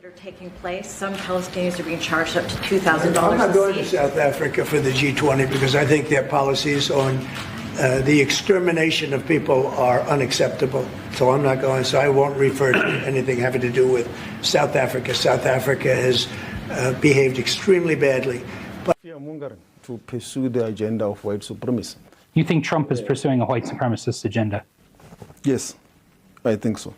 that are taking place. Some Palestinians are being charged up to $2,000. I'm not going to South Africa for the G20 because I think their policies on the extermination of people are unacceptable. So I'm not going. So I won't refer to anything having to do with South Africa. South Africa has behaved extremely badly. But to pursue the agenda of white supremacy. You think Trump is pursuing a white supremacist agenda? Yes, I think so.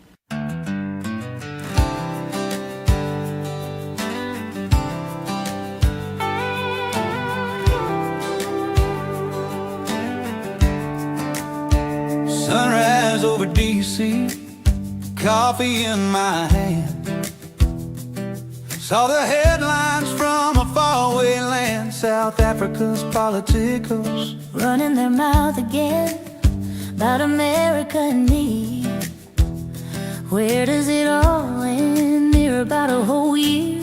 Sunrise over DC, coffee in my hand. Saw the headlines from a faraway land. South Africa's politicos running their mouth again about America and me. Where does it all end? They're about a whole year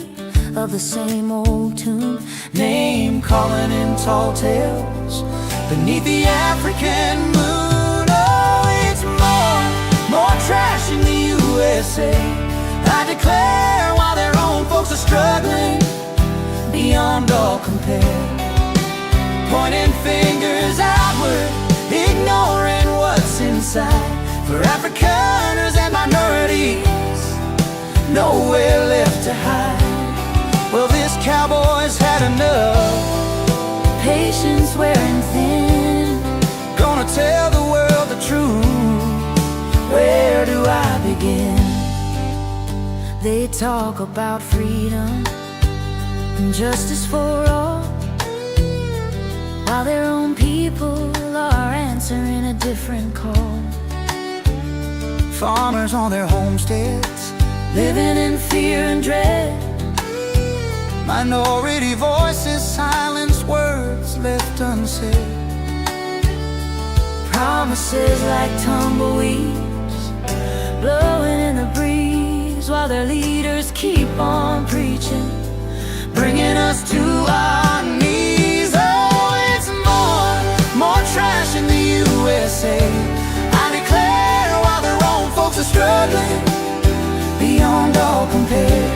of the same old tune, name calling in tall tales beneath the African moon. Oh, it's more trash in the USA. I declare, while their own folks are struggling beyond all compare, pointing fingers outward, ignoring what's inside. For Afrikaners and minorities, nowhere left to hide. Well, this cowboy's had enough, patience wearing thin. Gonna tell the world the truth. Where do I begin? They talk about freedom and justice for all, while their own people are answering a different call. Farmers on their homesteads, living in fear and dread. Minority voices silence words left unsaid. Promises like tumbleweeds blowing in the breeze, while their leaders keep on preaching, bringing us to our knees. Oh, it's more trash in the USA. I declare, while their own folks are struggling beyond all compare,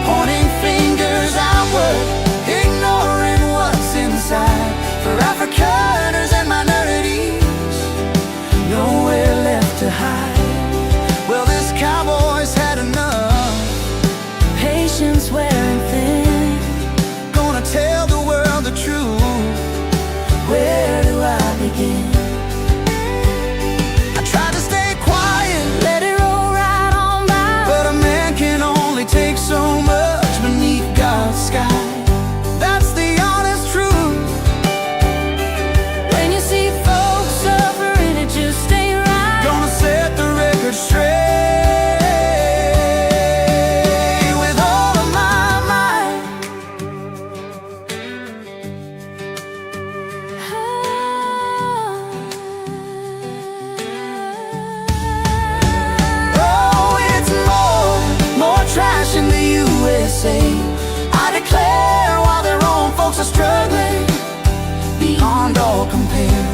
pointing fingers outward, ignoring what's inside. For Afrikaners and minorities, nowhere left to hide. Well, this cowboy's had enough, patience wearing thin. Gonna tell the world the truth. Where do I begin? I tried to stay quiet, let it roll right on by, but a man can only take so much beneath God's sky. That's the honest truth. When you see folks suffering, it just ain't right. Gonna set the record straight. In the USA, I declare, while their own folks are struggling beyond all compare,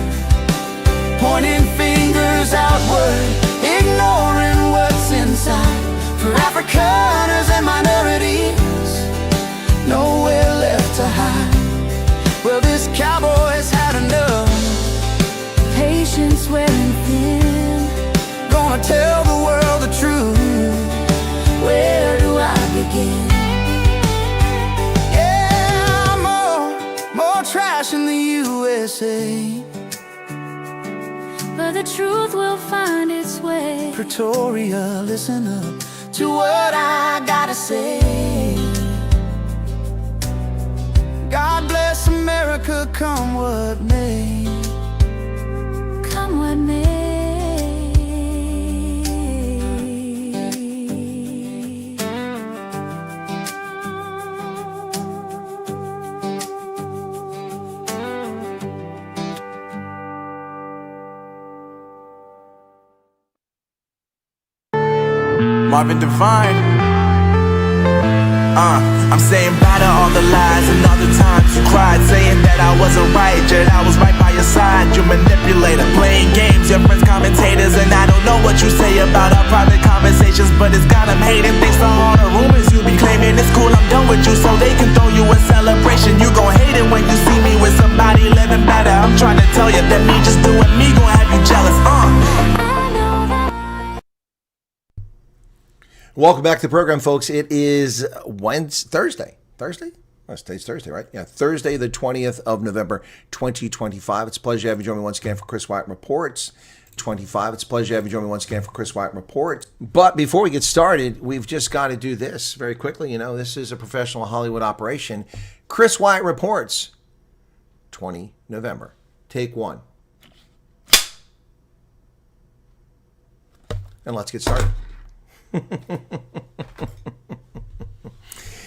pointing fingers outward, ignoring what's inside. For Afrikaners and minorities, nowhere left to hide. Well, this cowboy's had enough, patience wearing thin. Gonna tell the world the truth. Where do I begin? Yeah, more trash in the USA, but the truth will find its way. Pretoria, listen up to what I gotta say. God bless America, come what may. Come what may. Marvin Divine. I'm saying bye to all the lies and all the times you cried, saying that I wasn't right, yet I was right by your side. You manipulator, playing games, your friends commentators, and I don't know what you say about our private conversations, but it's got them hating. Thanks to all the rumors you be claiming. It's cool, I'm done with you, so they can throw you a celebration. You gon' hate it when you see me with somebody living better. I'm trying to tell you that me just doing me gon' have you jealous. Welcome back to the program, folks. It is Thursday. Oh, today's Thursday, right? Yeah, Thursday, the 20th of November, 2025. It's a pleasure to have you join me once again for Chris Wyatt Reports 25. It's a pleasure to have you join me once again for Chris Wyatt Reports. But before we get started, we've just got to do this very quickly. You know, this is a professional Hollywood operation. Chris Wyatt Reports 20 November. Take one. And let's get started.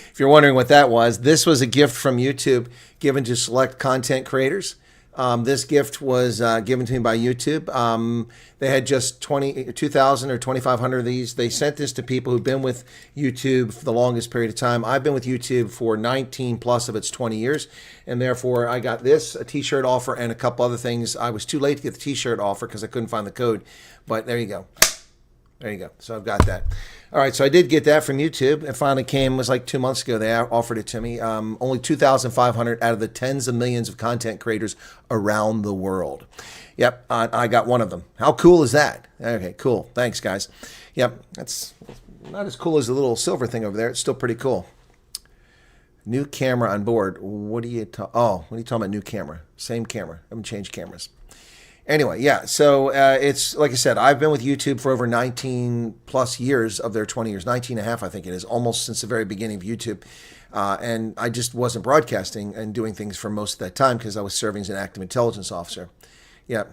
If you're wondering what that was, this was a gift from YouTube given to select content creators. This gift was given to me by YouTube. They had just 2,000 or 2,500 of these. They sent this to people who've been with YouTube for the longest period of time. I've been with YouTube for 19 plus of its 20 years, and therefore I got this, a t-shirt offer, and a couple other things. I was too late to get the t-shirt offer because I couldn't find the code, but there you go. There you go. So I've got that. All right. So I did get that from YouTube. It finally came. It was like 2 months ago. They offered it to me. Only 2,500 out of the tens of millions of content creators around the world. Yep. I got one of them. How cool is that? Okay. Cool. Thanks, guys. Yep. That's not as cool as the little silver thing over there. It's still pretty cool. New camera on board. What are you talking about? New camera. Same camera. I haven't changed cameras. Anyway, yeah, so it's, like I said, I've been with YouTube for over 19 plus years of their 20 years, 19 and a half, I think it is, almost since the very beginning of YouTube. And I just wasn't broadcasting and doing things for most of that time because I was serving as an active intelligence officer. Yeah,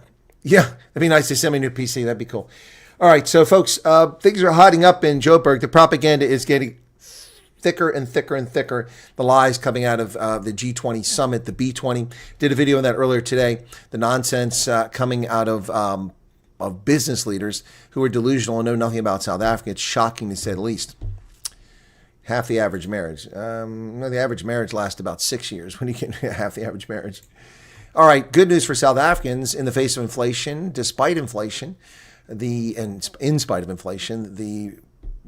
it'd be nice to send me a new PC. That'd be cool. All right, so folks, things are hotting up in Joburg. The propaganda is getting thicker and thicker and thicker. The lies coming out of the G20 summit, the B20. Did a video on that earlier today. The nonsense coming out of business leaders who are delusional and know nothing about South Africa. It's shocking to say the least. Half the average marriage. The average marriage lasts about 6 years when you get half the average marriage. All right, good news for South Africans in the face of inflation, despite inflation, in spite of inflation, the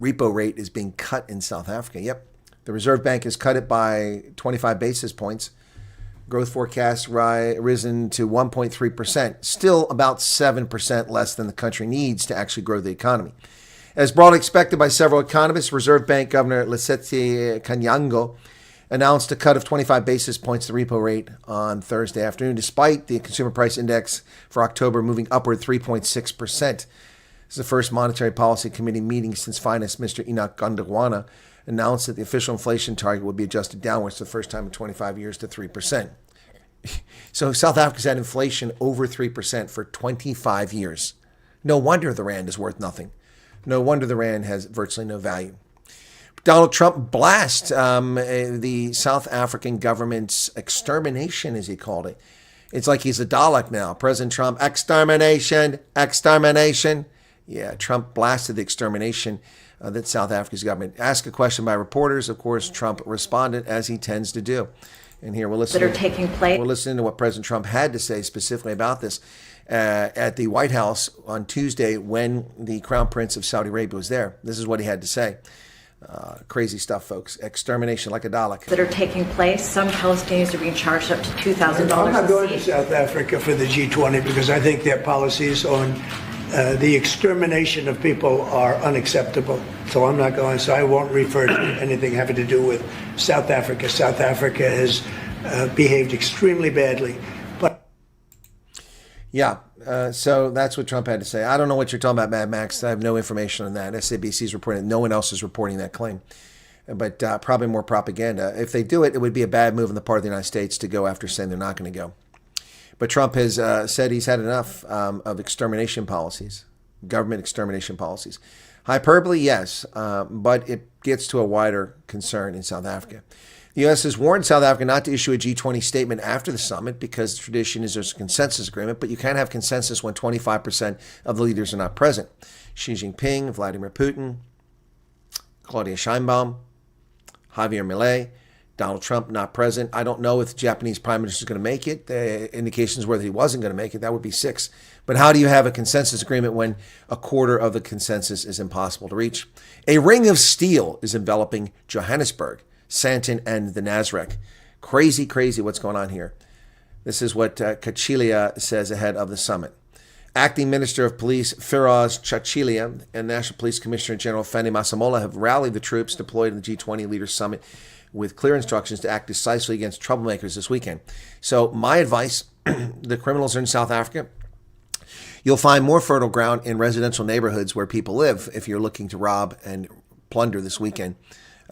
repo rate is being cut in South Africa. Yep. The Reserve Bank has cut it by 25 basis points. Growth forecasts risen to 1.3%, still about 7% less than the country needs to actually grow the economy. As broadly expected by several economists, Reserve Bank Governor Lesedi Kanyango announced a cut of 25 basis points to the repo rate on Thursday afternoon, despite the Consumer Price Index for October moving upward 3.6%. This is the first Monetary Policy Committee meeting since Finance Minister Enoch Gondwana announced that the official inflation target would be adjusted downwards for the first time in 25 years to 3%. So South Africa's had inflation over 3% for 25 years. No wonder the rand is worth nothing. No wonder the rand has virtually no value. Donald Trump blasts the South African government's extermination, as he called it. It's like he's a Dalek now. President Trump, extermination. Yeah, Trump blasted the extermination that South Africa's government. Asked a question by reporters. Of course, Trump responded as he tends to do. And here we're listening. That are taking place. We're listening to what President Trump had to say specifically about this at the White House on Tuesday when the Crown Prince of Saudi Arabia was there. This is what he had to say. Crazy stuff, folks. Extermination like a Dalek. That are taking place. Some Palestinians are being charged up to $2,000. I'm not going to South Africa for the G20 because I think their policies on the extermination of people are unacceptable. So I'm not going. So I won't refer to anything having to do with South Africa. South Africa has behaved extremely badly. But yeah, so that's what Trump had to say. I don't know what you're talking about, Mad Max. I have no information on that. SABC's reporting. No one else is reporting that claim. But probably more propaganda. If they do it, it would be a bad move on the part of the United States to go after saying they're not going to go. But Trump has said he's had enough of extermination policies, government extermination policies. Hyperbole, yes, but it gets to a wider concern in South Africa. The U.S. has warned South Africa not to issue a G20 statement after the summit because the tradition is there's a consensus agreement, but you can't have consensus when 25% of the leaders are not present. Xi Jinping, Vladimir Putin, Claudia Sheinbaum, Javier Milei, Donald Trump not present. I don't know if the Japanese prime minister is going to make it. The indications were that he wasn't going to make it. That would be 6. But how do you have a consensus agreement when a quarter of the consensus is impossible to reach? A ring of steel is enveloping Johannesburg, Sandton, and the Nasrec. Crazy, crazy what's going on here. This is what Kachilia says ahead of the summit. Acting Minister of Police Firoz Chachilia and National Police Commissioner General Fani Masemola have rallied the troops deployed in the G20 Leaders Summit with clear instructions to act decisively against troublemakers this weekend. So my advice, the criminals are in South Africa. You'll find more fertile ground in residential neighborhoods where people live if you're looking to rob and plunder this weekend,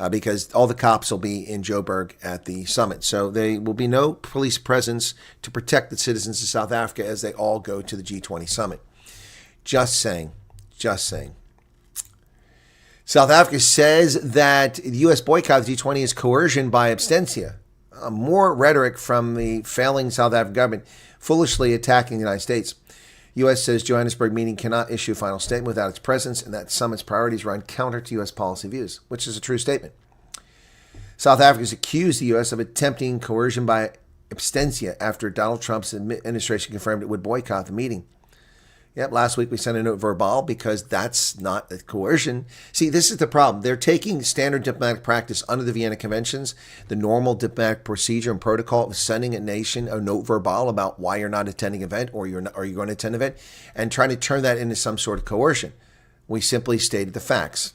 because all the cops will be in Joburg at the summit. So there will be no police presence to protect the citizens of South Africa as they all go to the G20 summit. Just saying. Just saying. South Africa says that the U.S. boycott of the G20 is coercion by abstentia. More rhetoric from the failing South African government foolishly attacking the United States. U.S. says Johannesburg meeting cannot issue a final statement without its presence, and that summit's priorities run counter to U.S. policy views, which is a true statement. South Africa has accused the U.S. of attempting coercion by abstentia after Donald Trump's administration confirmed it would boycott the meeting. Yep, last week we sent a note verbal because that's not a coercion. See, this is the problem. They're taking standard diplomatic practice under the Vienna Conventions, the normal diplomatic procedure and protocol of sending a nation a note verbal about why you're not attending an event or you're going to attend an event, and trying to turn that into some sort of coercion. We simply stated the facts.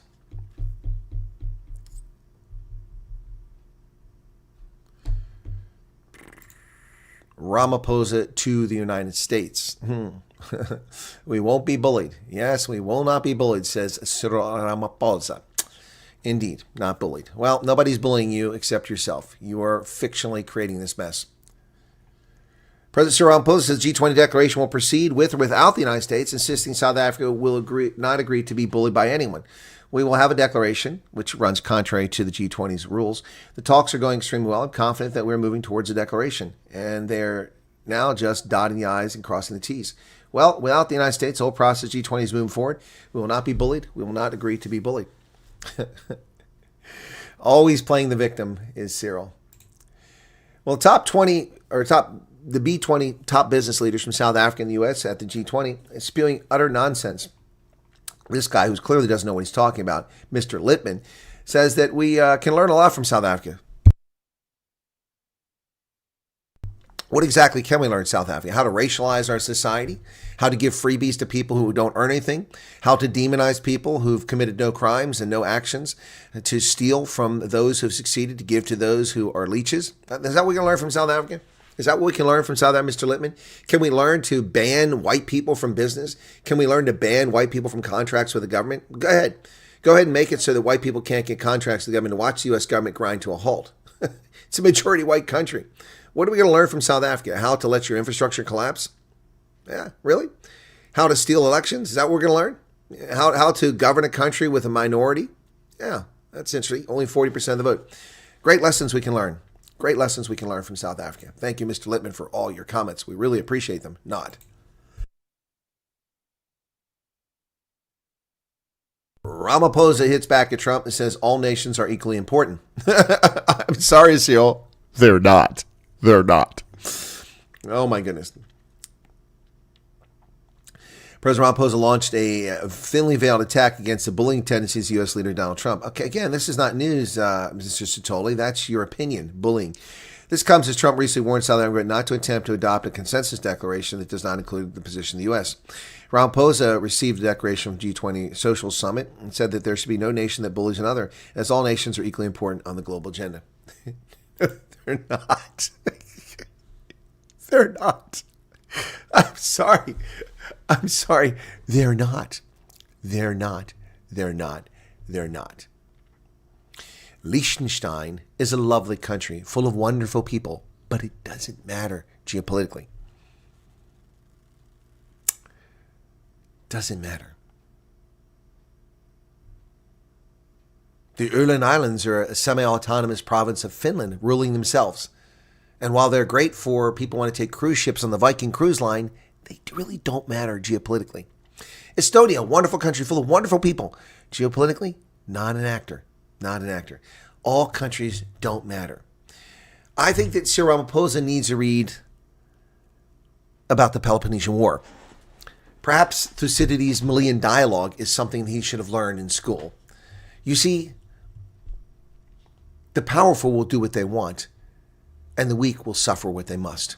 Ramaphosa to the United States. We won't be bullied. Yes, we will not be bullied, says Cyril Ramaphosa. Indeed, not bullied. Well, nobody's bullying you except yourself. You are fictionally creating this mess. President Cyril Ramaphosa says G20 declaration will proceed with or without the United States, insisting South Africa will not agree to be bullied by anyone. We will have a declaration, which runs contrary to the G20's rules. The talks are going extremely well. I'm confident that we're moving towards a declaration, and they're now just dotting the I's and crossing the T's. Well, without the United States, the whole process G20 is moving forward. We will not be bullied. We will not agree to be bullied. Always playing the victim is Cyril. Well, the B20 top business leaders from South Africa and the U.S. at the G20 is spewing utter nonsense. This guy, who clearly doesn't know what he's talking about, Mr. Littman, says that we can learn a lot from South Africa. What exactly can we learn in South Africa? How to racialize our society, how to give freebies to people who don't earn anything, how to demonize people who've committed no crimes and no actions, to steal from those who've succeeded to give to those who are leeches. Is that what we can learn from South Africa? Is that what we can learn from South Africa, Mr. Littman? Can we learn to ban white people from business? Can we learn to ban white people from contracts with the government? Go ahead. Go ahead and make it so that white people can't get contracts with the government to watch the U.S. government grind to a halt. It's a majority white country. What are we going to learn from South Africa? How to let your infrastructure collapse? Yeah, really? How to steal elections? Is that what we're going to learn? How to govern a country with a minority? Yeah, that's interesting. Only 40% of the vote. Great lessons we can learn. Great lessons we can learn from South Africa. Thank you, Mr. Littman, for all your comments. We really appreciate them. Not. Ramaphosa hits back at Trump and says all nations are equally important. I'm sorry, Cyril. They're not. They're not. Oh, my goodness. President Ramaphosa launched a thinly veiled attack against the bullying tendencies of U.S. leader Donald Trump. Okay, again, this is not news, Mr. Sotoli. That's your opinion, bullying. This comes as Trump recently warned South Africa not to attempt to adopt a consensus declaration that does not include the position of the U.S. Ramaphosa received a declaration from G20 Social Summit and said that there should be no nation that bullies another, as all nations are equally important on the global agenda. They're not. They're not. I'm sorry. I'm sorry. They're not. They're not. They're not. They're not. Liechtenstein is a lovely country full of wonderful people, but it doesn't matter geopolitically. Doesn't matter. The Åland Islands are a semi-autonomous province of Finland, ruling themselves. And while they're great for people who want to take cruise ships on the Viking cruise line, they really don't matter geopolitically. Estonia, a wonderful country full of wonderful people. Geopolitically, not an actor. Not an actor. all countries don't matter. I think that Cyril Ramaphosa needs to read about the Peloponnesian War. Perhaps Thucydides' Melian dialogue is something he should have learned in school. You see, the powerful will do what they want, and the weak will suffer what they must.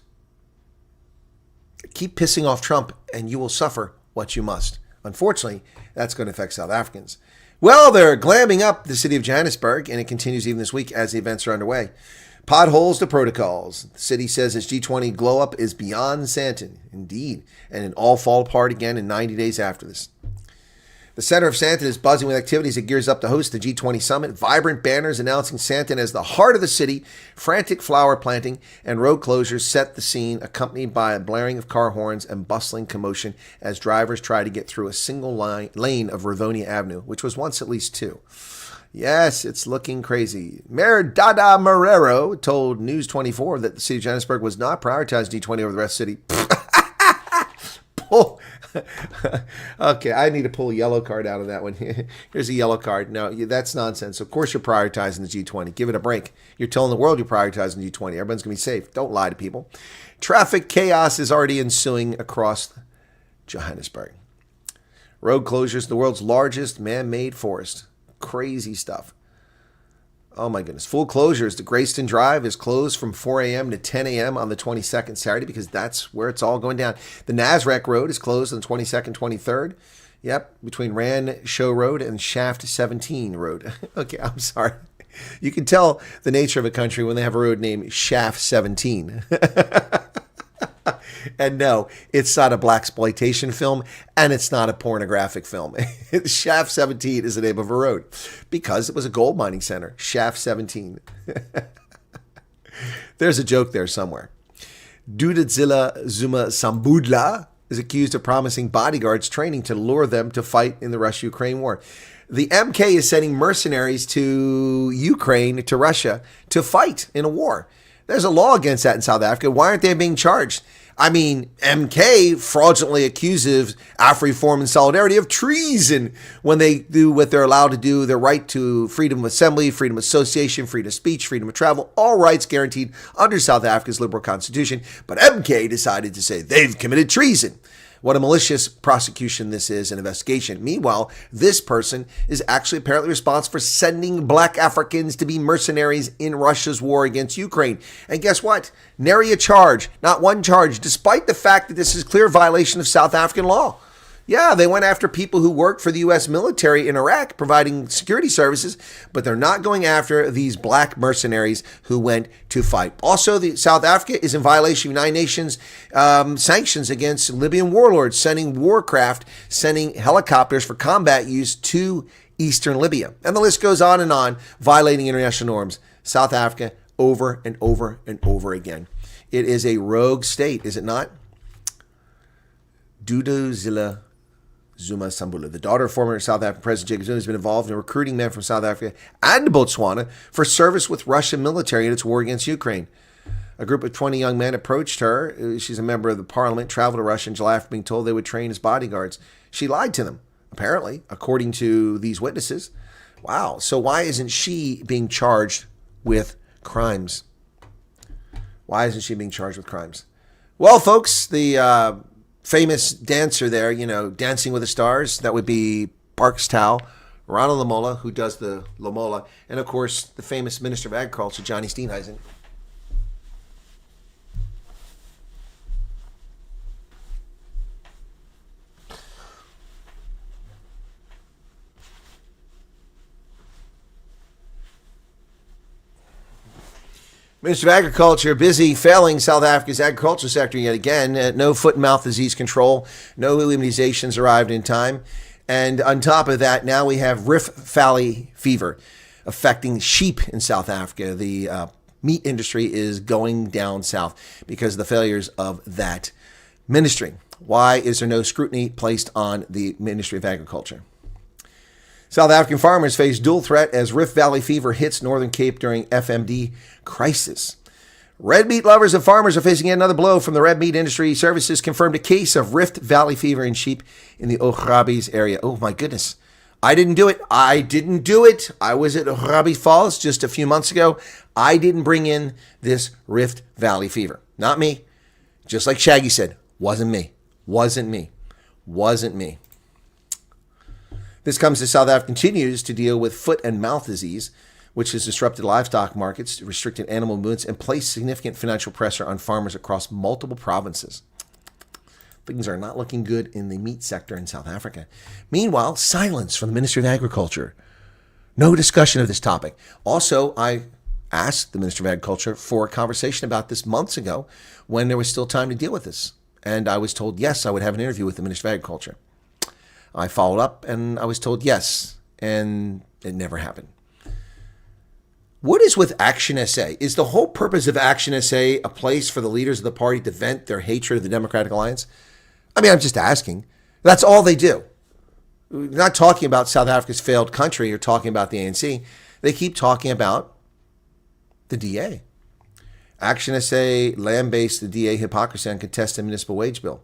Keep pissing off Trump, and you will suffer what you must. Unfortunately, that's going to affect South Africans. Well, they're glamming up the city of Johannesburg, and it continues even this week as the events are underway. Potholes to protocols. The city says its G20 glow-up is beyond Sandton. Indeed. And it all fall apart again in 90 days after this. The center of Sandton is buzzing with activities. It gears up to host the G20 summit. Vibrant banners announcing Sandton as the heart of the city. Frantic flower planting and road closures set the scene, accompanied by a blaring of car horns and bustling commotion as drivers try to get through a single lane of Rivonia Avenue, which was once at least two. Yes, it's looking crazy. Mayor Dada Marrero told News 24 that the city of Johannesburg was not prioritizing G20 over the rest of the city. Okay, I need to pull a yellow card out of that one. Here's a yellow card. No, that's nonsense. Of course you're prioritizing the G20. Give it a break. You're telling the world you're prioritizing G20. Everyone's going to be safe. Don't lie to people. Traffic chaos is already ensuing across Johannesburg. Road closures, the world's largest man-made forest. Crazy stuff. Oh my goodness. Full closures. The Grayston Drive is closed from 4 a.m. to 10 a.m. on the 22nd Saturday because that's where it's all going down. The Nasrec Road is closed on the 22nd, 23rd. Yep, between Rand Show Road and Shaft 17 Road. Okay, I'm sorry. You can tell the nature of a country when they have a road named Shaft 17. And no, it's not a blaxploitation film, and it's not a pornographic film. Shaft 17 is the name of a road because it was a gold mining center. Shaft 17. There's a joke there somewhere. Dudadzilla Zuma Sambudla is accused of promising bodyguards training to lure them to fight in the Russia-Ukraine war. The MK is sending mercenaries to Ukraine, to Russia, to fight in a war. There's a law against that in South Africa. Why aren't they being charged? I mean, MK fraudulently accuses AfriForum and Solidarity of treason when they do what they're allowed to do, their right to freedom of assembly, freedom of association, freedom of speech, freedom of travel, all rights guaranteed under South Africa's liberal constitution. But MK decided to say they've committed treason. What a malicious prosecution this is, an investigation. Meanwhile, this person is actually apparently responsible for sending black Africans to be mercenaries in Russia's war against Ukraine. And guess what? Nary a charge, not one charge, despite the fact that this is a clear violation of South African law. Yeah, they went after people who worked for the U.S. military in Iraq providing security services, but they're not going after these black mercenaries who went to fight. Also, South Africa is in violation of United Nations sanctions against Libyan warlords, sending warcraft, sending helicopters for combat use to eastern Libya. And the list goes on, violating international norms. South Africa over and over and over again. It is a rogue state, is it not? Dudadzilla Zuma Sambula, the daughter of former South African President Jacob Zuma, has been involved in recruiting men from South Africa and Botswana for service with Russian military in its war against Ukraine. A group of 20 young men approached her. She's a member of the parliament, traveled to Russia in July after being told they would train as bodyguards. She lied to them, apparently, according to these witnesses. Wow. So why isn't she being charged with crimes? Why isn't she being charged with crimes? Well, folks, the famous dancer there, Dancing with the Stars, that would be Parks Tau, Ronald Lamola, who does the Lamola, and of course the famous Minister of Agriculture, Johnny Steenhuisen. Minister of Agriculture busy failing South Africa's agriculture sector yet again. No foot and mouth disease control. No immunizations arrived in time. And on top of that, now we have Rift Valley fever affecting sheep in South Africa. The meat industry is going down south because of the failures of that ministry. Why is there no scrutiny placed on the Ministry of Agriculture? South African farmers face dual threat as Rift Valley fever hits Northern Cape during FMD crisis. Red meat lovers and farmers are facing yet another blow from the red meat industry. Services confirmed a case of Rift Valley fever in sheep in the Ograbis area. Oh my goodness. I didn't do it. I didn't do it. I was at Rugby Falls just a few months ago. I didn't bring in this Rift Valley fever. Not me. Just like Shaggy said, wasn't me. Wasn't me. Wasn't me. This comes as South Africa continues to deal with foot and mouth disease, which has disrupted livestock markets, restricted animal movements, and placed significant financial pressure on farmers across multiple provinces. Things are not looking good in the meat sector in South Africa. Meanwhile, silence from the Ministry of Agriculture. No discussion of this topic. Also, I asked the Minister of Agriculture for a conversation about this months ago when there was still time to deal with this. And I was told, yes, I would have an interview with the Minister of Agriculture. I followed up and I was told yes, and it never happened. What is with Action SA? Is the whole purpose of Action SA a place for the leaders of the party to vent their hatred of the Democratic Alliance? I mean, I'm just asking. That's all they do. We're not talking about South Africa's failed country or talking about the ANC. They keep talking about the DA. Action SA lambaste the DA hypocrisy on contested municipal wage bill.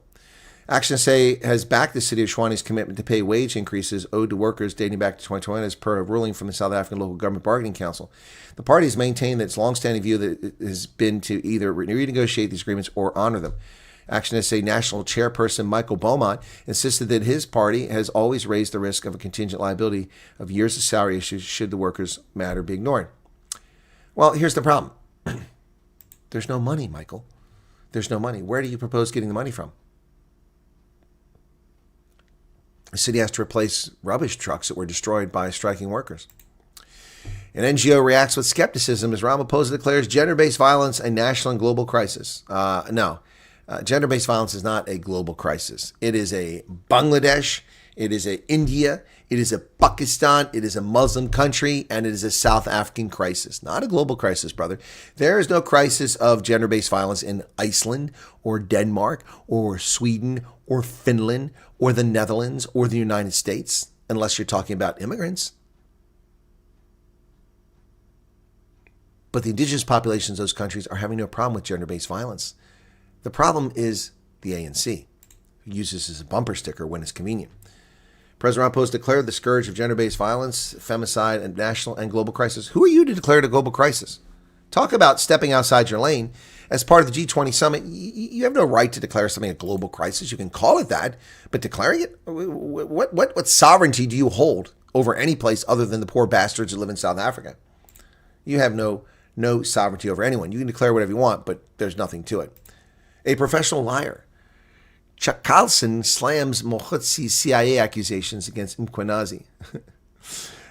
Action SA has backed the city of Tshwane's commitment to pay wage increases owed to workers dating back to 2020 as per a ruling from the South African Local Government Bargaining Council. The party has maintained that its long-standing view that it has been to either renegotiate these agreements or honor them. Action SA National Chairperson Michael Beaumont insisted that his party has always raised the risk of a contingent liability of years of salary issues should the workers' matter be ignored. Well, here's the problem. There's no money, Michael. There's no money. Where do you propose getting the money from? The city has to replace rubbish trucks that were destroyed by striking workers. An NGO reacts with skepticism as Ramaphosa declares gender-based violence a national and global crisis. No. Gender-based violence is not a global crisis. It is a Bangladesh, it is a India, it is a Pakistan, it is a Muslim country, and it is a South African crisis. Not a global crisis, brother. There is no crisis of gender-based violence in Iceland or Denmark or Sweden or Finland or the Netherlands or the United States, unless you're talking about immigrants. But the indigenous populations of those countries are having no problem with gender-based violence. The problem is the ANC, who uses this as a bumper sticker when it's convenient. President Ramaphosa declared the scourge of gender-based violence, femicide, a national and global crisis. Who are you to declare it a global crisis? Talk about stepping outside your lane. As part of the G20 summit, you have no right to declare something a global crisis. You can call it that, but declaring it? What sovereignty do you hold over any place other than the poor bastards who live in South Africa? You have no sovereignty over anyone. You can declare whatever you want, but there's nothing to it. A professional liar. Chuck Carlson slams Mokhotzi's CIA accusations against Mkhwanazi.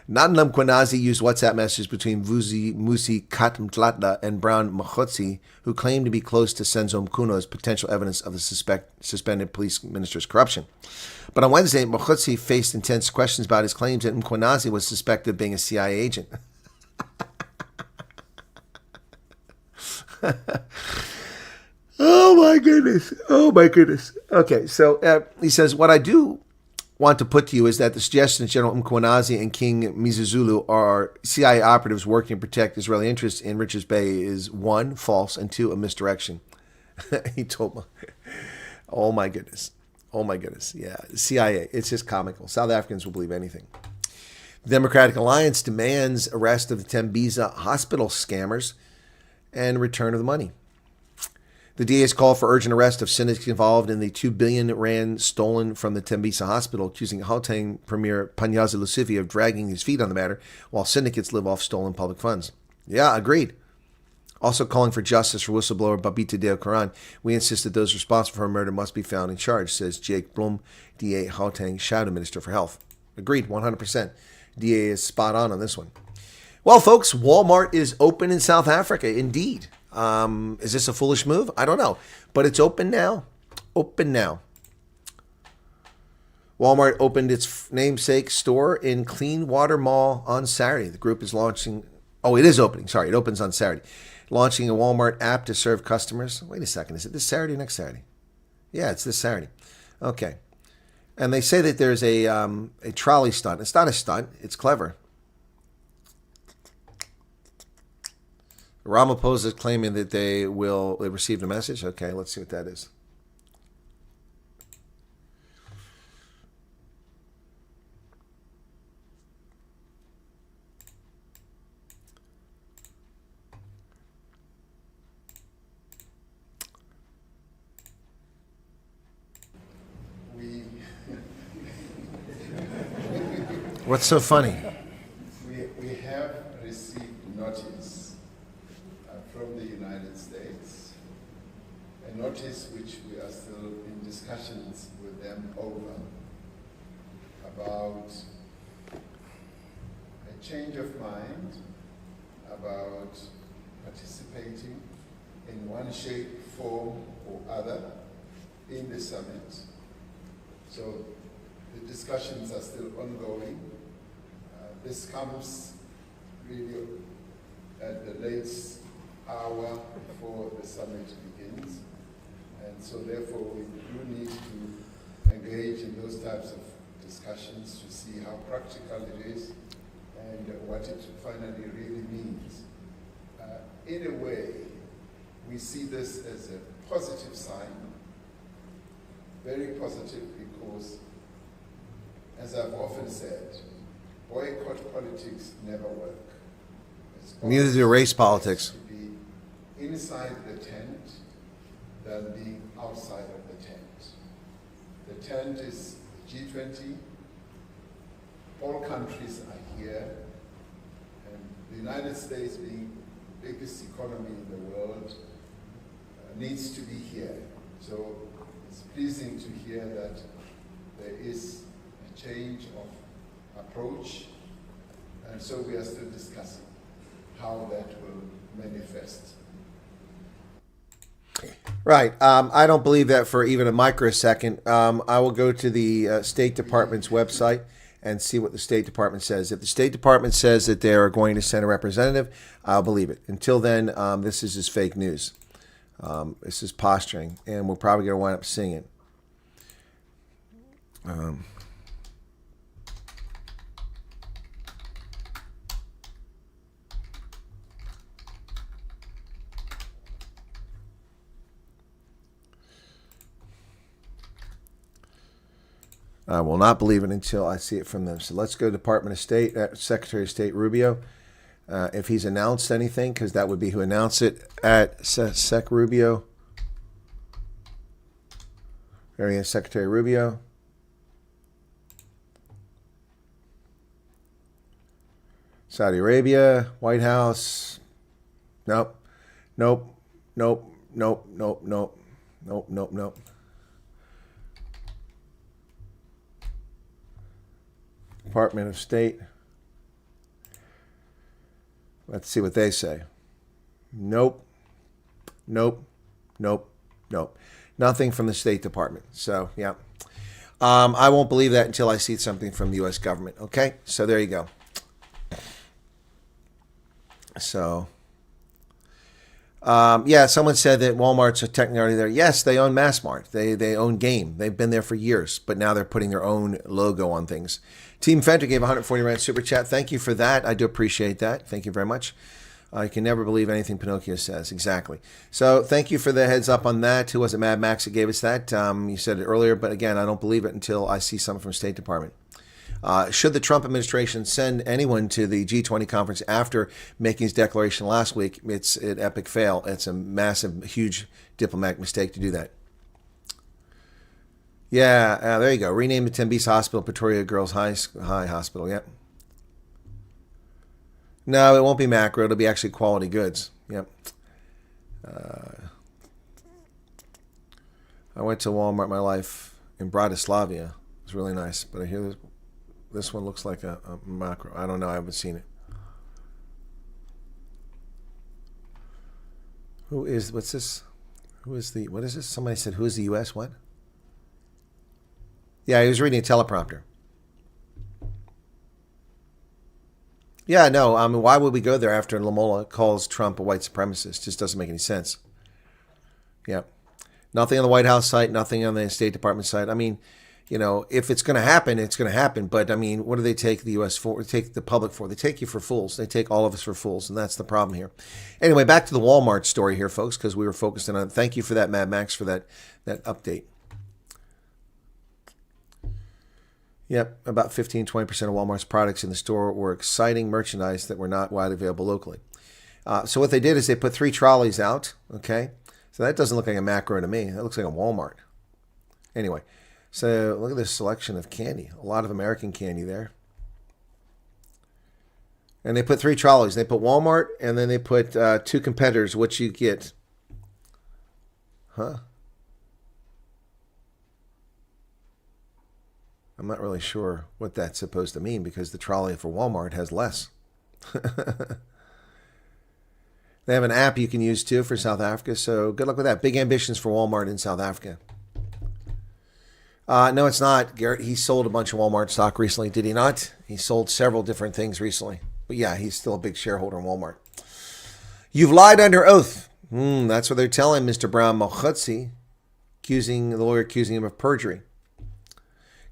Nanla Mkhwanazi used WhatsApp messages between Vusi Musi Katmtlatla and Brown Mokhotzi, who claimed to be close to Senzo Mkuno, as potential evidence of the suspended police minister's corruption. But on Wednesday, Mokhotzi faced intense questions about his claims that Mkhwanazi was suspected of being a CIA agent. Oh my goodness. Oh my goodness. Okay, so he says, what I do want to put to you is that the suggestion that General Mkhwanazi and King Mizuzulu are CIA operatives working to protect Israeli interests in Richards Bay is one, false, and two, a misdirection. He told me. Oh my goodness. Oh my goodness. Yeah, CIA. It's just comical. South Africans will believe anything. The Democratic Alliance demands arrest of the Tembisa hospital scammers and return of the money. The DA's call for urgent arrest of syndicates involved in the 2 billion rand stolen from the Tembisa hospital, accusing Gauteng Premier Panyaza Lusifi of dragging his feet on the matter while syndicates live off stolen public funds. Yeah, agreed. Also calling for justice for whistleblower Babita Deokaran. We insist that those responsible for her murder must be found and charged, says Jake Blum, DA Gauteng Shadow Minister for Health. Agreed, 100%. DA is spot on this one. Well, folks, Walmart is open in South Africa, indeed. Is this a foolish move? I don't know. But it's open now. Open now. Walmart opened its namesake store in Cleanwater Mall on Saturday. The group is launching... Oh, it is opening. Sorry, it opens on Saturday. Launching a Walmart app to serve customers. Wait a second. Is it this Saturday or next Saturday? Yeah, it's this Saturday. Okay. And they say that there's a trolley stunt. It's not a stunt. It's clever. Ramaphosa is claiming that they received a message. Okay, let's see what that is. What's so funny? We have received notice from the United States, a notice which we are still in discussions with them over, about a change of mind about participating in one shape, form, or other in the summit. So the discussions are still ongoing. This comes really at the late hour before the summit begins. And so therefore we do need to engage in those types of discussions to see how practical it is and what it finally really means. In a way, we see this as a positive sign, very positive, because, as I've often said, boycott politics never work. Neither do race politics. To be inside the tent than being outside of the tent. The tent is G20. All countries are here, and the United States, being the biggest economy in the world, needs to be here. So it's pleasing to hear that there is a change of approach, and so we are still discussing how that will manifest. Right. I don't believe that for even a microsecond. I will go to the State Department's website and see what the State Department says. If the State Department says that they are going to send a representative, I'll believe it. Until then, this is just fake news. This is posturing, and we're probably going to wind up seeing it. I will not believe it until I see it from them. So let's go to Department of State, Secretary of State Rubio. If he's announced anything, because that would be who announced it at Sec Rubio. There he is, Secretary Rubio. Saudi Arabia, White House. Nope. Nope. Nope. Nope. Nope. Nope. Nope. Nope. Nope. Department of State. Let's see what they say. Nope. Nope. Nope. Nope. Nothing from the State Department. So, yeah. I won't believe that until I see something from the U.S. government. Okay? So, there you go. So, yeah, someone said that Walmart's are technically already there. Yes, they own Massmart. They own Game. They've been there for years, but now they're putting their own logo on things. Team Fender gave 140 rand super chat. Thank you for that. I do appreciate that. Thank you very much. I can never believe anything Pinocchio says. Exactly. So thank you for the heads up on that. Who was it? Mad Max that gave us that. You said it earlier, but again, I don't believe it until I see something from State Department. Should the Trump administration send anyone to the G20 conference after making his declaration last week, it's an epic fail. It's a massive, huge diplomatic mistake to do that. Yeah, there you go. Rename the Tembisa Hospital Pretoria Girls High Hospital. Yep. No, it won't be macro. It'll be actually quality goods. Yep. I went to Walmart my life in Bratislava. It was really nice, but I hear this one looks like a macro. I don't know. I haven't seen it. What's this? What is this? Somebody said, who is the U.S.? What? Yeah, he was reading a teleprompter. Yeah, no, I mean, why would we go there after Lamola calls Trump a white supremacist? Just doesn't make any sense. Yeah. Nothing on the White House site, nothing on the State Department site. I mean, you know, if it's going to happen, it's going to happen. But, I mean, what do they take the U.S. for? They take the public for? They take you for fools. They take all of us for fools, and that's the problem here. Anyway, back to the Walmart story here, folks, because we were focused on it. Thank you for that, Mad Max, for that update. Yep, about 15-20% of Walmart's products in the store were exciting merchandise that were not widely available locally. So what they did is they put 3 trolleys out, okay? So that doesn't look like a macro to me. That looks like a Walmart. Anyway, so look at this selection of candy. A lot of American candy there. And they put 3 trolleys. They put Walmart, and then they put 2 competitors. What you get? Huh? I'm not really sure what that's supposed to mean because the trolley for Walmart has less. They have an app you can use too for South Africa, so good luck with that. Big ambitions for Walmart in South Africa. No, it's not, Garrett. He sold a bunch of Walmart stock recently, did he not? He sold several different things recently. But yeah, he's still a big shareholder in Walmart. You've lied under oath. That's what they're telling Mr. Ramaphosa, the lawyer accusing him of perjury.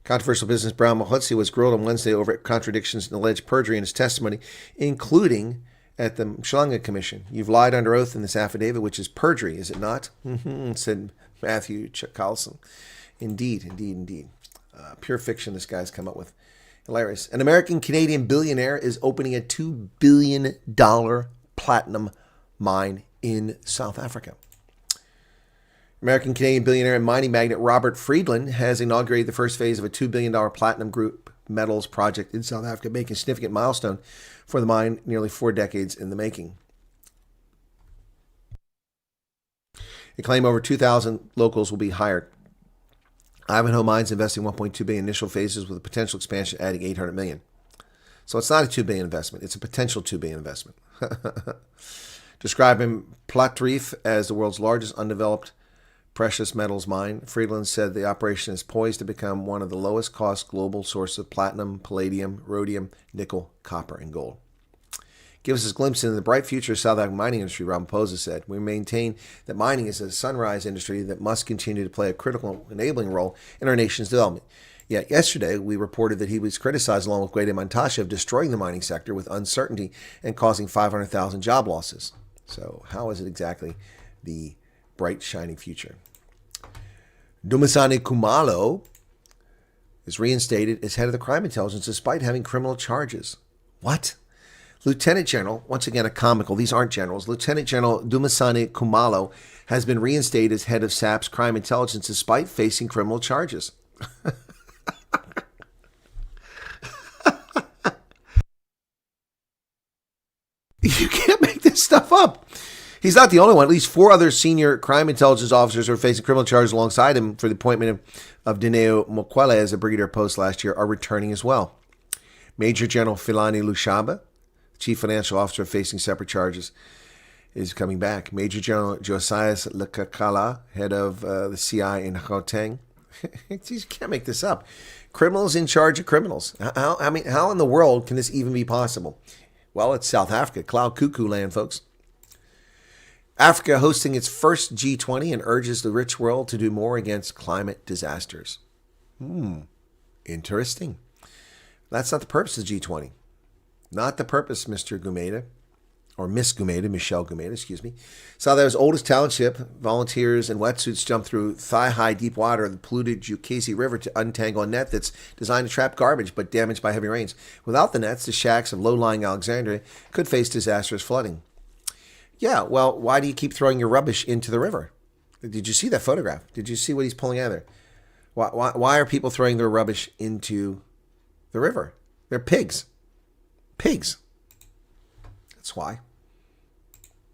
Controversial business Ramaphosa was grilled on Wednesday over contradictions and alleged perjury in his testimony, including at the Mshlanga Commission. You've lied under oath in this affidavit, which is perjury, is it not? Said Matthew Carlson. Indeed. Pure fiction this guy's come up with. Hilarious. An American-Canadian billionaire is opening a $2 billion platinum mine in South Africa. American-Canadian billionaire and mining magnate Robert Friedland has inaugurated the first phase of a $2 billion platinum group metals project in South Africa, making a significant milestone for the mine nearly 4 decades in the making. They claim over 2,000 locals will be hired. Ivanhoe Mines investing $1.2 billion initial phases with a potential expansion adding $800 million. So it's not a $2 billion investment. It's a potential $2 billion investment. Describing Platreef as the world's largest undeveloped precious metals mine, Friedland said the operation is poised to become one of the lowest cost global sources of platinum, palladium, rhodium, nickel, copper, and gold. Gives us a glimpse into the bright future of South African mining industry, Ramaphosa said. We maintain that mining is a sunrise industry that must continue to play a critical enabling role in our nation's development. Yet yesterday, we reported that he was criticized along with Gwede Mantashe of destroying the mining sector with uncertainty and causing 500,000 job losses. So how is it exactly the bright, shining future? Dumisani Khumalo is reinstated as head of the crime intelligence despite having criminal charges. What? Lieutenant General, once again a comical, these aren't generals, Lieutenant General Dumisani Khumalo has been reinstated as head of SAP's crime intelligence despite facing criminal charges. You can't make this stuff up. He's not the only one. At least 4 other senior crime intelligence officers who are facing criminal charges alongside him for the appointment of Dineo Mokwele as a brigadier post last year are returning as well. Major General Philani Lushaba, chief financial officer facing separate charges, is coming back. Major General Josias Lekakala, head of the CI in Gauteng. You can't make this up. Criminals in charge of criminals. How in the world can this even be possible? Well, it's South Africa, cloud cuckoo land, folks. Africa hosting its first G20 and urges the rich world to do more against climate disasters. Interesting. That's not the purpose of G20. Not the purpose, Mr. Gumeda, or Miss Gumeda, Michelle Gumeda, excuse me. South Africa's oldest township, volunteers in wetsuits jumped through thigh-high deep water of the polluted Jukesi River to untangle a net that's designed to trap garbage but damaged by heavy rains. Without the nets, the shacks of low-lying Alexandria could face disastrous flooding. Yeah, well, why do you keep throwing your rubbish into the river? Did you see that photograph? Did you see what he's pulling out of there? Why are people throwing their rubbish into the river? They're pigs. Pigs. That's why.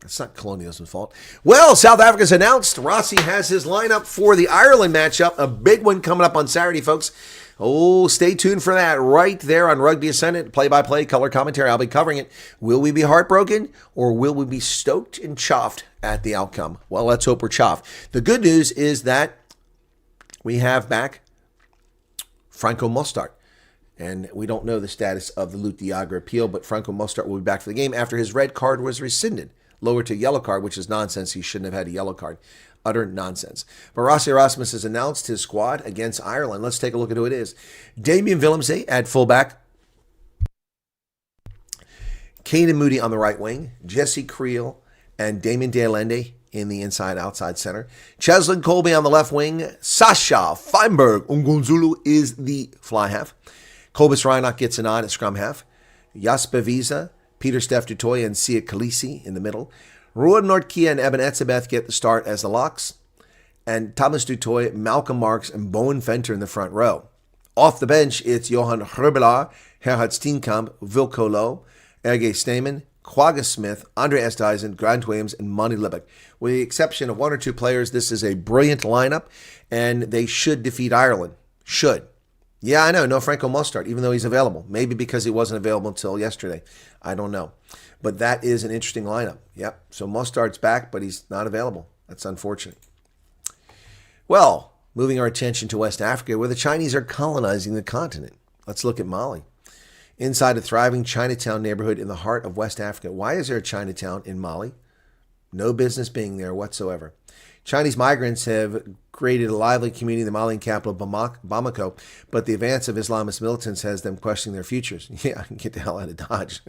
That's not colonialism's fault. Well, South Africa's announced Rossi has his lineup for the Ireland matchup. A big one coming up on Saturday, folks. Oh, stay tuned for that right there on Rugby Ascendant. Play-by-play, color commentary. I'll be covering it. Will we be heartbroken or will we be stoked and chuffed at the outcome? Well, let's hope we're chuffed. The good news is that we have back Franco Mostart. And we don't know the status of the Lut Diagra appeal, but Franco Mostart will be back for the game after his red card was rescinded. Lowered to yellow card, which is nonsense. He shouldn't have had a yellow card. Utter nonsense. But Rossi Erasmus has announced his squad against Ireland. Let's take a look at who it is. Damien Willemse at fullback. Caden Moody on the right wing. Jesse Creel and Damon De Allende in the inside-outside center. Cheslin Colby on the left wing. Sasha Feinberg Ngunzulu is the fly half. Kobus Reinach gets a nod at scrum half. Jasper Visa, Peter Steph Dutoy, and Sia Khaleesi in the middle. Ruud Nordkia and Eben Etzebeth get the start as the locks. And Thomas Dutoy, Malcolm Marks, and Bowen Venter in the front row. Off the bench, it's Johan Herbelaar, Gerhard Steenkamp, Wilco Lo, Ege Stamen, Quagga Smith, Andre Esthuizen, Grant Williams, and Monty Libbek. With the exception of one or two players, this is a brilliant lineup, and they should defeat Ireland. Should. Yeah, I know, no Franco Mostart, even though he's available. Maybe because he wasn't available until yesterday. I don't know. But that is an interesting lineup. Yep. So Mostart's back, but he's not available. That's unfortunate. Well, moving our attention to West Africa, where the Chinese are colonizing the continent. Let's look at Mali. Inside a thriving Chinatown neighborhood in the heart of West Africa. Why is there a Chinatown in Mali? No business being there whatsoever. Chinese migrants have created a lively community in the Malian capital, Bamako, but the advance of Islamist militants has them questioning their futures. Yeah, get the hell out of Dodge.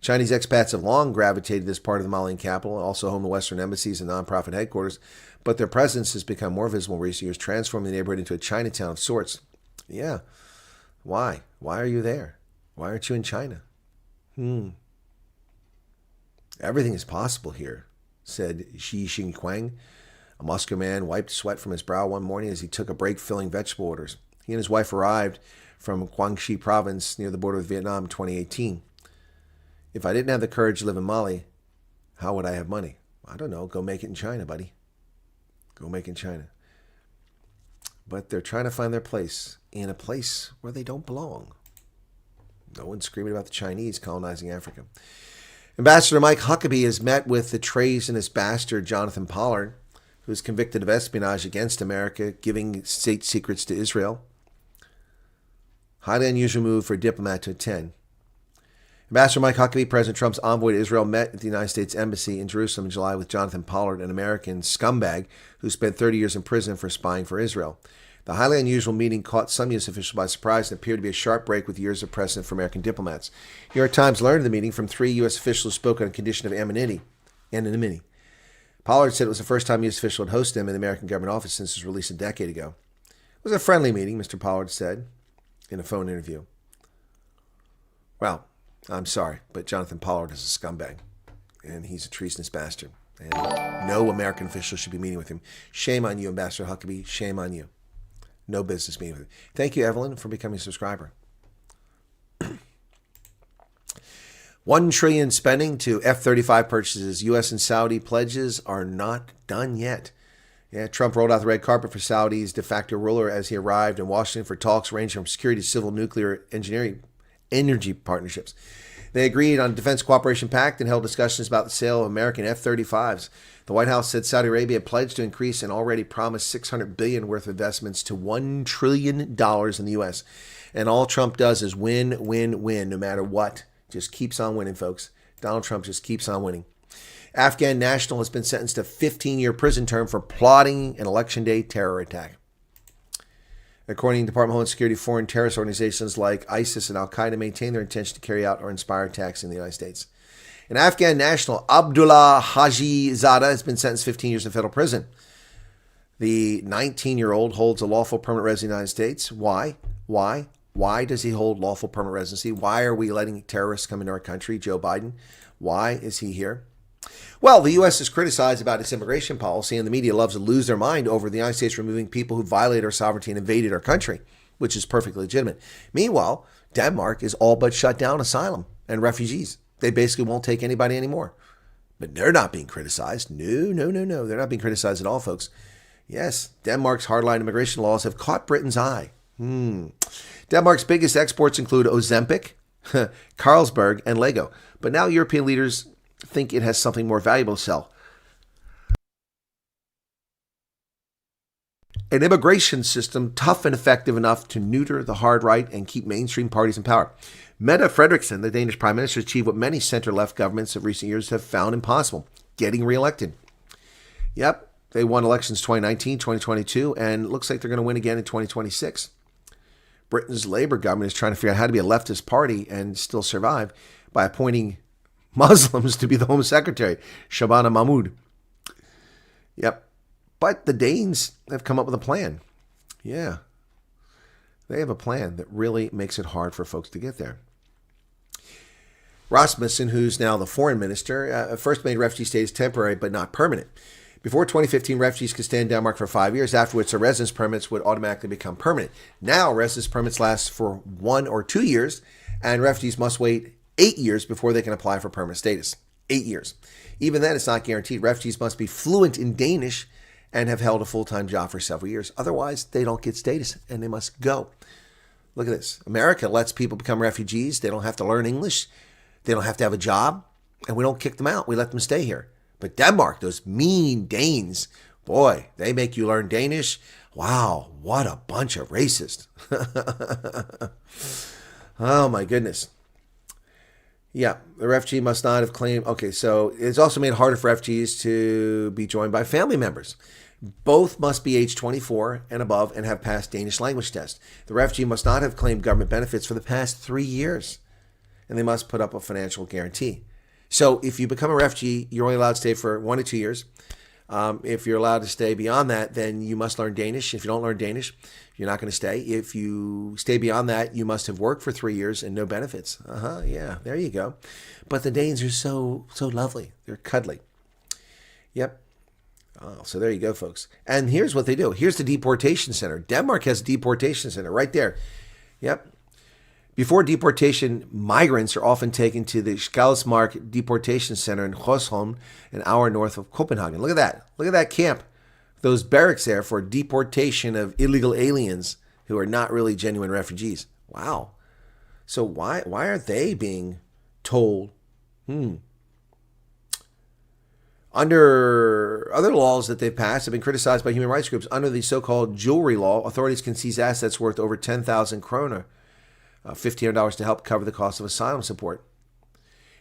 Chinese expats have long gravitated to this part of the Malian capital, also home to Western embassies and nonprofit headquarters, but their presence has become more visible in recent years, transforming the neighborhood into a Chinatown of sorts. Yeah. Why? Why are you there? Why aren't you in China? Everything is possible here, said Xi Xingquang. A Moscow man wiped sweat from his brow one morning as he took a break filling vegetable orders. He and his wife arrived from Guangxi province near the border with Vietnam in 2018. If I didn't have the courage to live in Mali, how would I have money? I don't know. Go make it in China, buddy. Go make it in China. But they're trying to find their place in a place where they don't belong. No one's screaming about the Chinese colonizing Africa. Ambassador Mike Huckabee has met with the treasonous bastard Jonathan Pollard, who is convicted of espionage against America, giving state secrets to Israel. Highly unusual move for a diplomat to attend. Ambassador Mike Huckabee, President Trump's envoy to Israel, met at the United States Embassy in Jerusalem in July with Jonathan Pollard, an American scumbag who spent 30 years in prison for spying for Israel. The highly unusual meeting caught some U.S. officials by surprise and appeared to be a sharp break with years of precedent for American diplomats. New York Times learned of the meeting from 3 U.S. officials who spoke on a condition of anonymity. Pollard said it was the first time a U.S. official had hosted him in the American government office since it was released a decade ago. It was a friendly meeting, Mr. Pollard said in a phone interview. Well, I'm sorry, but Jonathan Pollard is a scumbag, and he's a treasonous bastard, and no American official should be meeting with him. Shame on you, Ambassador Huckabee. Shame on you. No business meeting with him. Thank you, Evelyn, for becoming a subscriber. $1 trillion spending to F-35 purchases. U.S. and Saudi pledges are not done yet. Yeah, Trump rolled out the red carpet for Saudi's de facto ruler as he arrived in Washington for talks ranging from security to civil nuclear engineering energy partnerships. They agreed on a defense cooperation pact and held discussions about the sale of American F-35s. The White House said Saudi Arabia pledged to increase an already promised $600 billion worth of investments to $1 trillion in the U.S. And all Trump does is win, win, win, no matter what. Just keeps on winning, folks. Donald Trump just keeps on winning. Afghan national has been sentenced to a 15-year prison term for plotting an Election Day terror attack. According to Department of Homeland Security, foreign terrorist organizations like ISIS and Al-Qaeda maintain their intention to carry out or inspire attacks in the United States. An Afghan national, Abdullah Haji Zada, has been sentenced 15 years in federal prison. The 19-year-old holds a lawful permanent residence in the United States. Why? Why does he hold lawful permanent residency? Why are we letting terrorists come into our country, Joe Biden? Why is he here? Well, the U.S. is criticized about its immigration policy, and the media loves to lose their mind over the United States removing people who violated our sovereignty and invaded our country, which is perfectly legitimate. Meanwhile, Denmark is all but shut down asylum and refugees. They basically won't take anybody anymore. But they're not being criticized. No. They're not being criticized at all, folks. Yes, Denmark's hardline immigration laws have caught Britain's eye. Denmark's biggest exports include Ozempic, Carlsberg, and Lego. But now European leaders think it has something more valuable to sell. An immigration system tough and effective enough to neuter the hard right and keep mainstream parties in power. Mette Frederiksen, the Danish prime minister, achieved what many center-left governments of recent years have found impossible, getting reelected. Yep, they won elections 2019, 2022, and it looks like they're going to win again in 2026. Britain's Labour government is trying to figure out how to be a leftist party and still survive by appointing Muslims to be the Home Secretary, Shabana Mahmood. Yep. But the Danes have come up with a plan. Yeah. They have a plan that really makes it hard for folks to get there. Rasmussen, who's now the foreign minister, first made refugee status temporary but not permanent. Before 2015, refugees could stay in Denmark for 5 years, after which their residence permits would automatically become permanent. Now, residence permits last for 1 or 2 years, and refugees must wait 8 years before they can apply for permanent status. 8 years. Even then, it's not guaranteed. Refugees must be fluent in Danish and have held a full-time job for several years. Otherwise, they don't get status and they must go. Look at this. America lets people become refugees. They don't have to learn English. They don't have to have a job. And we don't kick them out. We let them stay here. But Denmark, those mean Danes, boy, they make you learn Danish. Wow, what a bunch of racists. Oh, my goodness. Yeah, the refugee must not have claimed. Okay, so it's also made it harder for refugees to be joined by family members. Both must be age 24 and above and have passed Danish language test. The refugee must not have claimed government benefits for the past 3 years. And they must put up a financial guarantee. So if you become a refugee, you're only allowed to stay for 1 to 2 years. If you're allowed to stay beyond that, then you must learn Danish. If you don't learn Danish, you're not going to stay. If you stay beyond that, you must have worked for 3 years and no benefits. Yeah, there you go. But the Danes are so lovely. They're cuddly. Yep. Oh, so there you go, folks. And here's what they do. Here's the deportation center. Denmark has a deportation center right there. Yep. Before deportation, migrants are often taken to the Skalsmark deportation center in Rosholm, an hour north of Copenhagen. Look at that. Look at that camp. Those barracks there for deportation of illegal aliens who are not really genuine refugees. Wow. So why aren't they being told? Under other laws that they've passed have been criticized by human rights groups. Under the so-called jewelry law, authorities can seize assets worth over 10,000 kroner. $1,500 to help cover the cost of asylum support.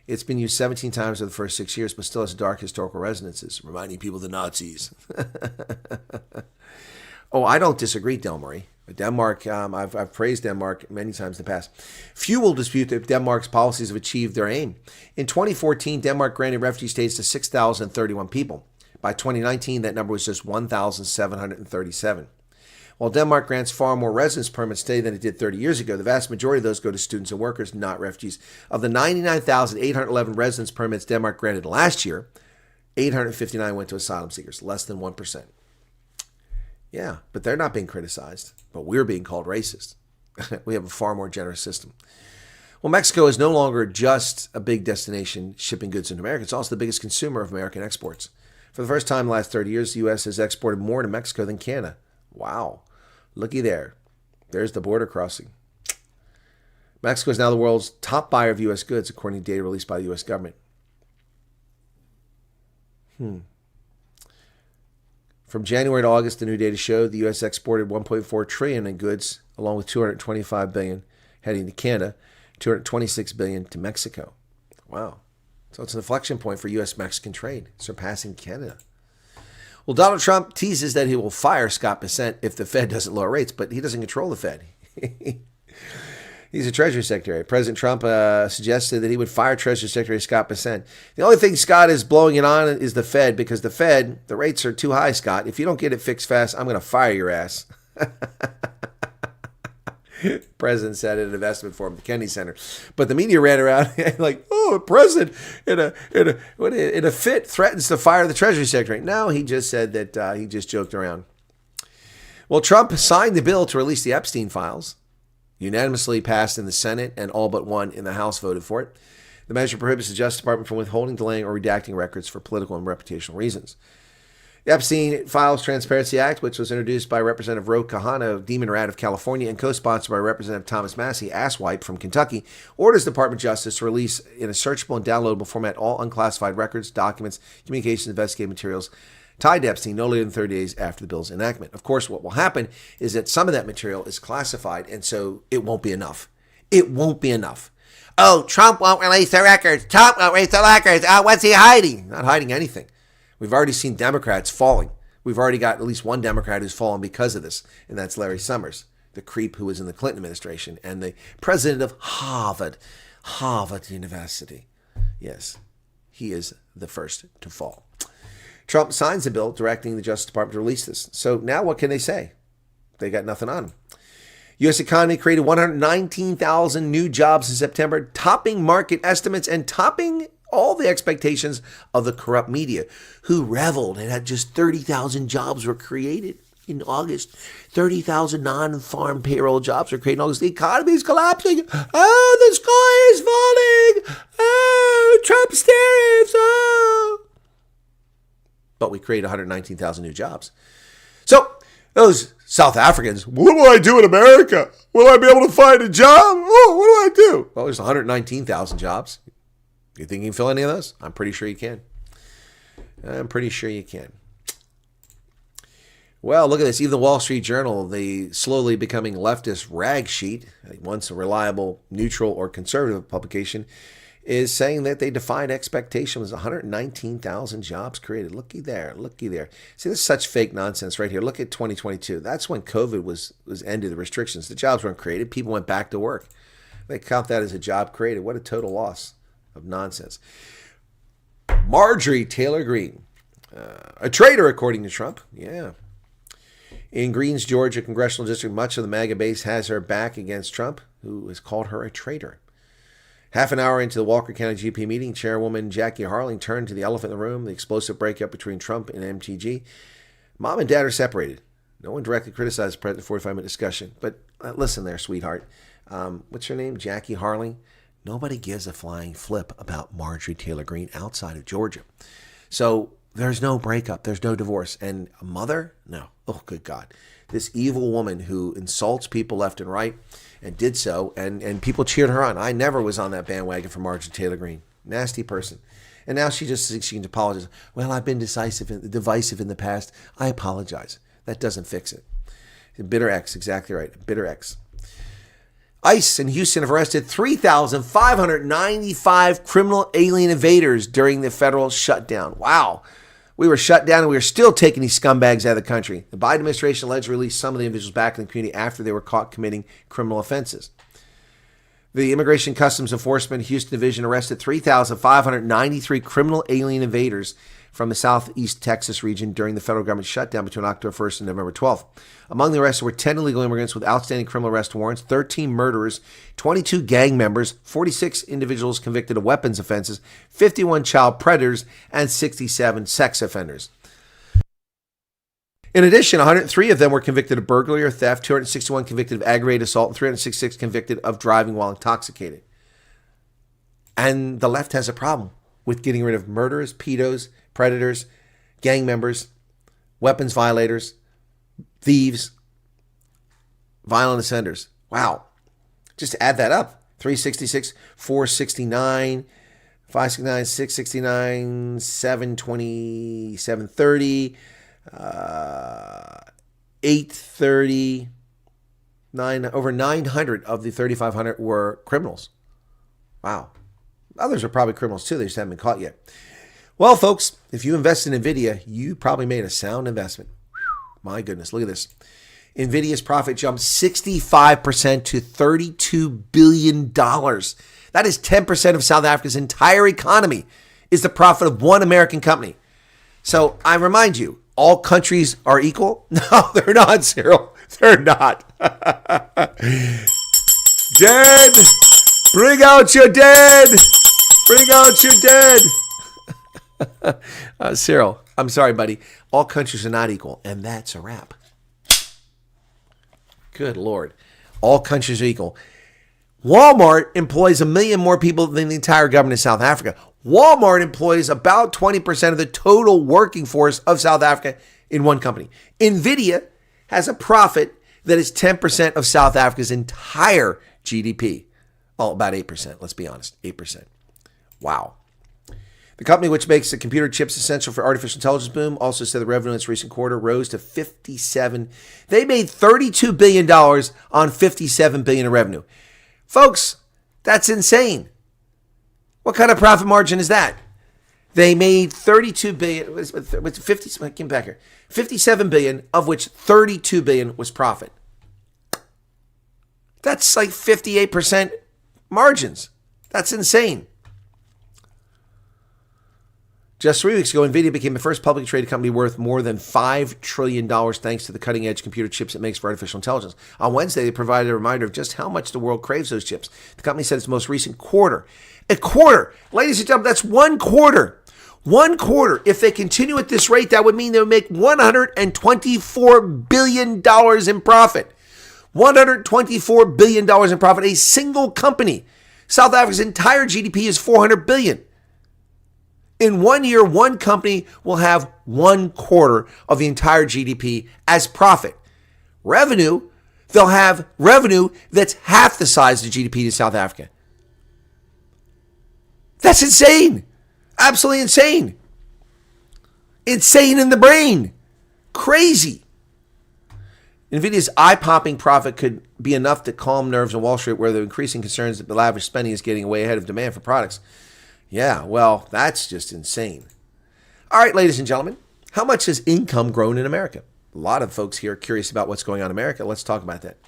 It's been used 17 times over the first 6 years, but still has dark historical resonances, reminding people of the Nazis. Oh, I don't disagree, Delmarie. Denmark, I've praised Denmark many times in the past. Few will dispute that Denmark's policies have achieved their aim. In 2014, Denmark granted refugee status to 6,031 people. By 2019, that number was just 1,737. While Denmark grants far more residence permits today than it did 30 years ago, the vast majority of those go to students and workers, not refugees. Of the 99,811 residence permits Denmark granted last year, 859 went to asylum seekers, less than 1%. Yeah, but they're not being criticized, but we're being called racist. We have a far more generous system. Well, Mexico is no longer just a big destination shipping goods into America. It's also the biggest consumer of American exports. For the first time in the last 30 years, the U.S. has exported more to Mexico than Canada. Wow. Looky there. There's the border crossing. Mexico is now the world's top buyer of U.S. goods, according to data released by the U.S. government. From January to August, the new data showed the U.S. exported $1.4 trillion in goods, along with $225 billion heading to Canada, $226 billion to Mexico. Wow. So it's an inflection point for U.S.-Mexican trade, surpassing Canada. Well, Donald Trump teases that he will fire Scott Bessent if the Fed doesn't lower rates, but he doesn't control the Fed. He's a Treasury Secretary. President Trump suggested that he would fire Treasury Secretary Scott Bessent. The only thing Scott is blowing it on is the Fed, because the Fed, the rates are too high, Scott. If you don't get it fixed fast, I'm going to fire your ass. President said at an investment forum at the Kennedy Center. But the media ran around like, oh, a president in a fit threatens to fire the Treasury Secretary. No, he just said that he just joked around. Well, Trump signed the bill to release the Epstein files. Unanimously passed in the Senate and all but one in the House voted for it. The measure prohibits the Justice Department from withholding, delaying, or redacting records for political and reputational reasons. The Epstein Files Transparency Act, which was introduced by Representative Ro Khanna of Demon Rat of California and co-sponsored by Representative Thomas Massie, Asswipe from Kentucky, orders the Department of Justice to release in a searchable and downloadable format all unclassified records, documents, communications, investigative materials tied to Epstein no later than 30 days after the bill's enactment. Of course, what will happen is that some of that material is classified, and so it won't be enough. It won't be enough. Oh, Trump won't release the records. Trump won't release the records. What's he hiding? Not hiding anything. We've already seen Democrats falling. We've already got at least one Democrat who's fallen because of this, and that's Larry Summers, the creep who was in the Clinton administration and the president of Harvard University. Yes, he is the first to fall. Trump signs a bill directing the Justice Department to release this. So now what can they say? They got nothing on him. U.S. economy created 119,000 new jobs in September, topping market estimates and topping all the expectations of the corrupt media, who reveled and had just 30,000 jobs were created. in August. 30,000 non-farm payroll jobs are created in August. The economy is collapsing. Oh, the sky is falling. Oh, Trump's tariffs. Oh. But we created 119,000 new jobs. So those South Africans, what do I do in America? Will I be able to find a job? Oh, what do I do? Well, there's 119,000 jobs. You think you can fill any of those? I'm pretty sure you can. I'm pretty sure you can. Well, look at this. Even the Wall Street Journal, the slowly becoming leftist rag sheet, once a reliable, neutral, or conservative publication, is saying that they defied expectation. Was 119,000 jobs created. Looky there, looky there. See, this is such fake nonsense right here. Look at 2022. That's when COVID was ended, the restrictions. The jobs weren't created. People went back to work. They count that as a job created. What a total loss of nonsense. Marjorie Taylor Greene, a traitor according to Trump. Yeah. In Greene's Georgia congressional district, much of the MAGA base has her back against Trump, who has called her a traitor. Half an hour into the Walker County GP meeting, Chairwoman Jackie Harling turned to the elephant in the room, the explosive breakup between Trump and MTG. Mom and dad are separated. No one directly criticized the president 45-minute discussion. But listen there, sweetheart. What's her name? Jackie Harling? Nobody gives a flying flip about Marjorie Taylor Greene outside of Georgia. So there's no breakup. There's no divorce. And a mother? No. Oh, good God. This evil woman who insults people left and right and did so, and people cheered her on. I never was on that bandwagon for Marjorie Taylor Greene. Nasty person. And now she just thinks she can apologize. Well, I've been divisive in the past. I apologize. That doesn't fix it. Bitter X, exactly right. Bitter X. ICE in Houston have arrested 3,595 criminal alien invaders during the federal shutdown. Wow. We were shut down and we are still taking these scumbags out of the country. The Biden administration alleged to release some of the individuals back in the community after they were caught committing criminal offenses. The Immigration Customs Enforcement Houston Division arrested 3,593 criminal alien invaders from the southeast Texas region during the federal government shutdown between October 1st and November 12th. Among the arrests were 10 illegal immigrants with outstanding criminal arrest warrants, 13 murderers, 22 gang members, 46 individuals convicted of weapons offenses, 51 child predators, and 67 sex offenders. In addition, 103 of them were convicted of burglary or theft, 261 convicted of aggravated assault, and 366 convicted of driving while intoxicated. And the left has a problem with getting rid of murderers, pedos, predators, gang members, weapons violators, thieves, violent offenders. Wow. Just add that up. 366, 469, 569, 669, 720, 730, 830, over 900 of the 3,500 were criminals. Wow. Others are probably criminals too. They just haven't been caught yet. Well, folks, if you invest in NVIDIA, you probably made a sound investment. My goodness, look at this. NVIDIA's profit jumped 65% to $32 billion. That is 10% of South Africa's entire economy is the profit of one American company. So I remind you, all countries are equal? No, they're not, Cyril. They're not. Dead. Bring out your dead. Bring out your dead. Cyril, I'm sorry, buddy. All countries are not equal, and that's a wrap. Good Lord. All countries are equal. Walmart employs 1 million more people than the entire government of South Africa. Walmart employs about 20% of the total working force of South Africa in one company. NVIDIA has a profit that is 10% of South Africa's entire GDP. Oh, about 8%. Let's be honest, 8%. Wow. The company, which makes the computer chips essential for artificial intelligence boom, also said the revenue in its recent quarter rose to $57. They made $32 billion on $57 billion in revenue. Folks, that's insane. What kind of profit margin is that? They made $32 billion, with 50, get back here, $57 billion, of which $32 billion was profit. That's like 58% margins. That's insane. Just 3 weeks ago, NVIDIA became the first publicly traded company worth more than $5 trillion thanks to the cutting-edge computer chips it makes for artificial intelligence. On Wednesday, they provided a reminder of just how much the world craves those chips. The company said its most recent quarter. A quarter! Ladies and gentlemen, that's 1 quarter. 1 quarter. If they continue at this rate, that would mean they would make $124 billion in profit. $124 billion in profit. A single company. South Africa's entire GDP is $400 billion. In 1 year, one company will have 1 quarter of the entire GDP as profit. Revenue, they'll have revenue that's half the size of the GDP to South Africa. That's insane. Absolutely insane. Insane in the brain. Crazy. NVIDIA's eye-popping profit could be enough to calm nerves on Wall Street, where the increasing concerns that the lavish spending is getting way ahead of demand for products. Yeah, well, that's just insane. All right, ladies and gentlemen, how much has income grown in America? A lot of folks here are curious about what's going on in America. Let's talk about that.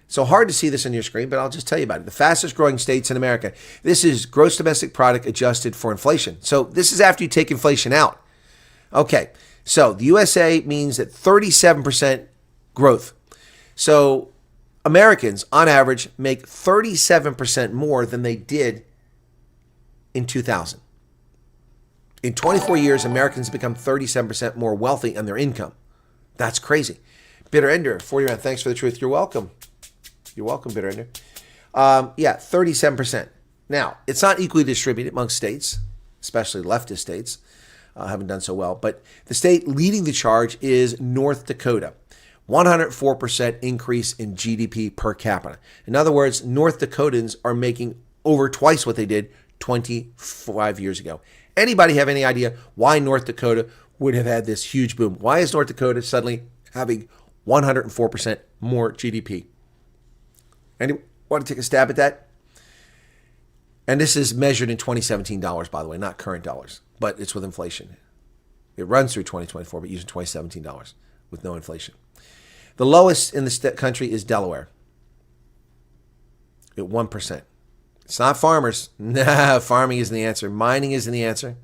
So hard to see this on your screen, but I'll just tell you about it. The fastest growing states in America. This is gross domestic product adjusted for inflation. So this is after you take inflation out. Okay, so the USA means that 37% growth. So Americans, on average, make 37% more than they did in 2000. In 24 years, Americans become 37% more wealthy on their income. That's crazy. Bitter Ender, 40 round, thanks for the truth. You're welcome. You're welcome, Bitter Ender. Yeah, 37%. Now, it's not equally distributed among states, especially leftist states. Haven't done so well. But the state leading the charge is North Dakota. 104% increase in GDP per capita. In other words, North Dakotans are making over twice what they did 25 years ago. Anybody have any idea why North Dakota would have had this huge boom? Why is North Dakota suddenly having 104% more GDP? Anyone want to take a stab at that? And this is measured in 2017 dollars, by the way, not current dollars, but it's with inflation. It runs through 2024, but using 2017 dollars with no inflation. The lowest in the country is Delaware at 1%. It's not farmers. Nah, farming isn't the answer. Mining isn't the answer.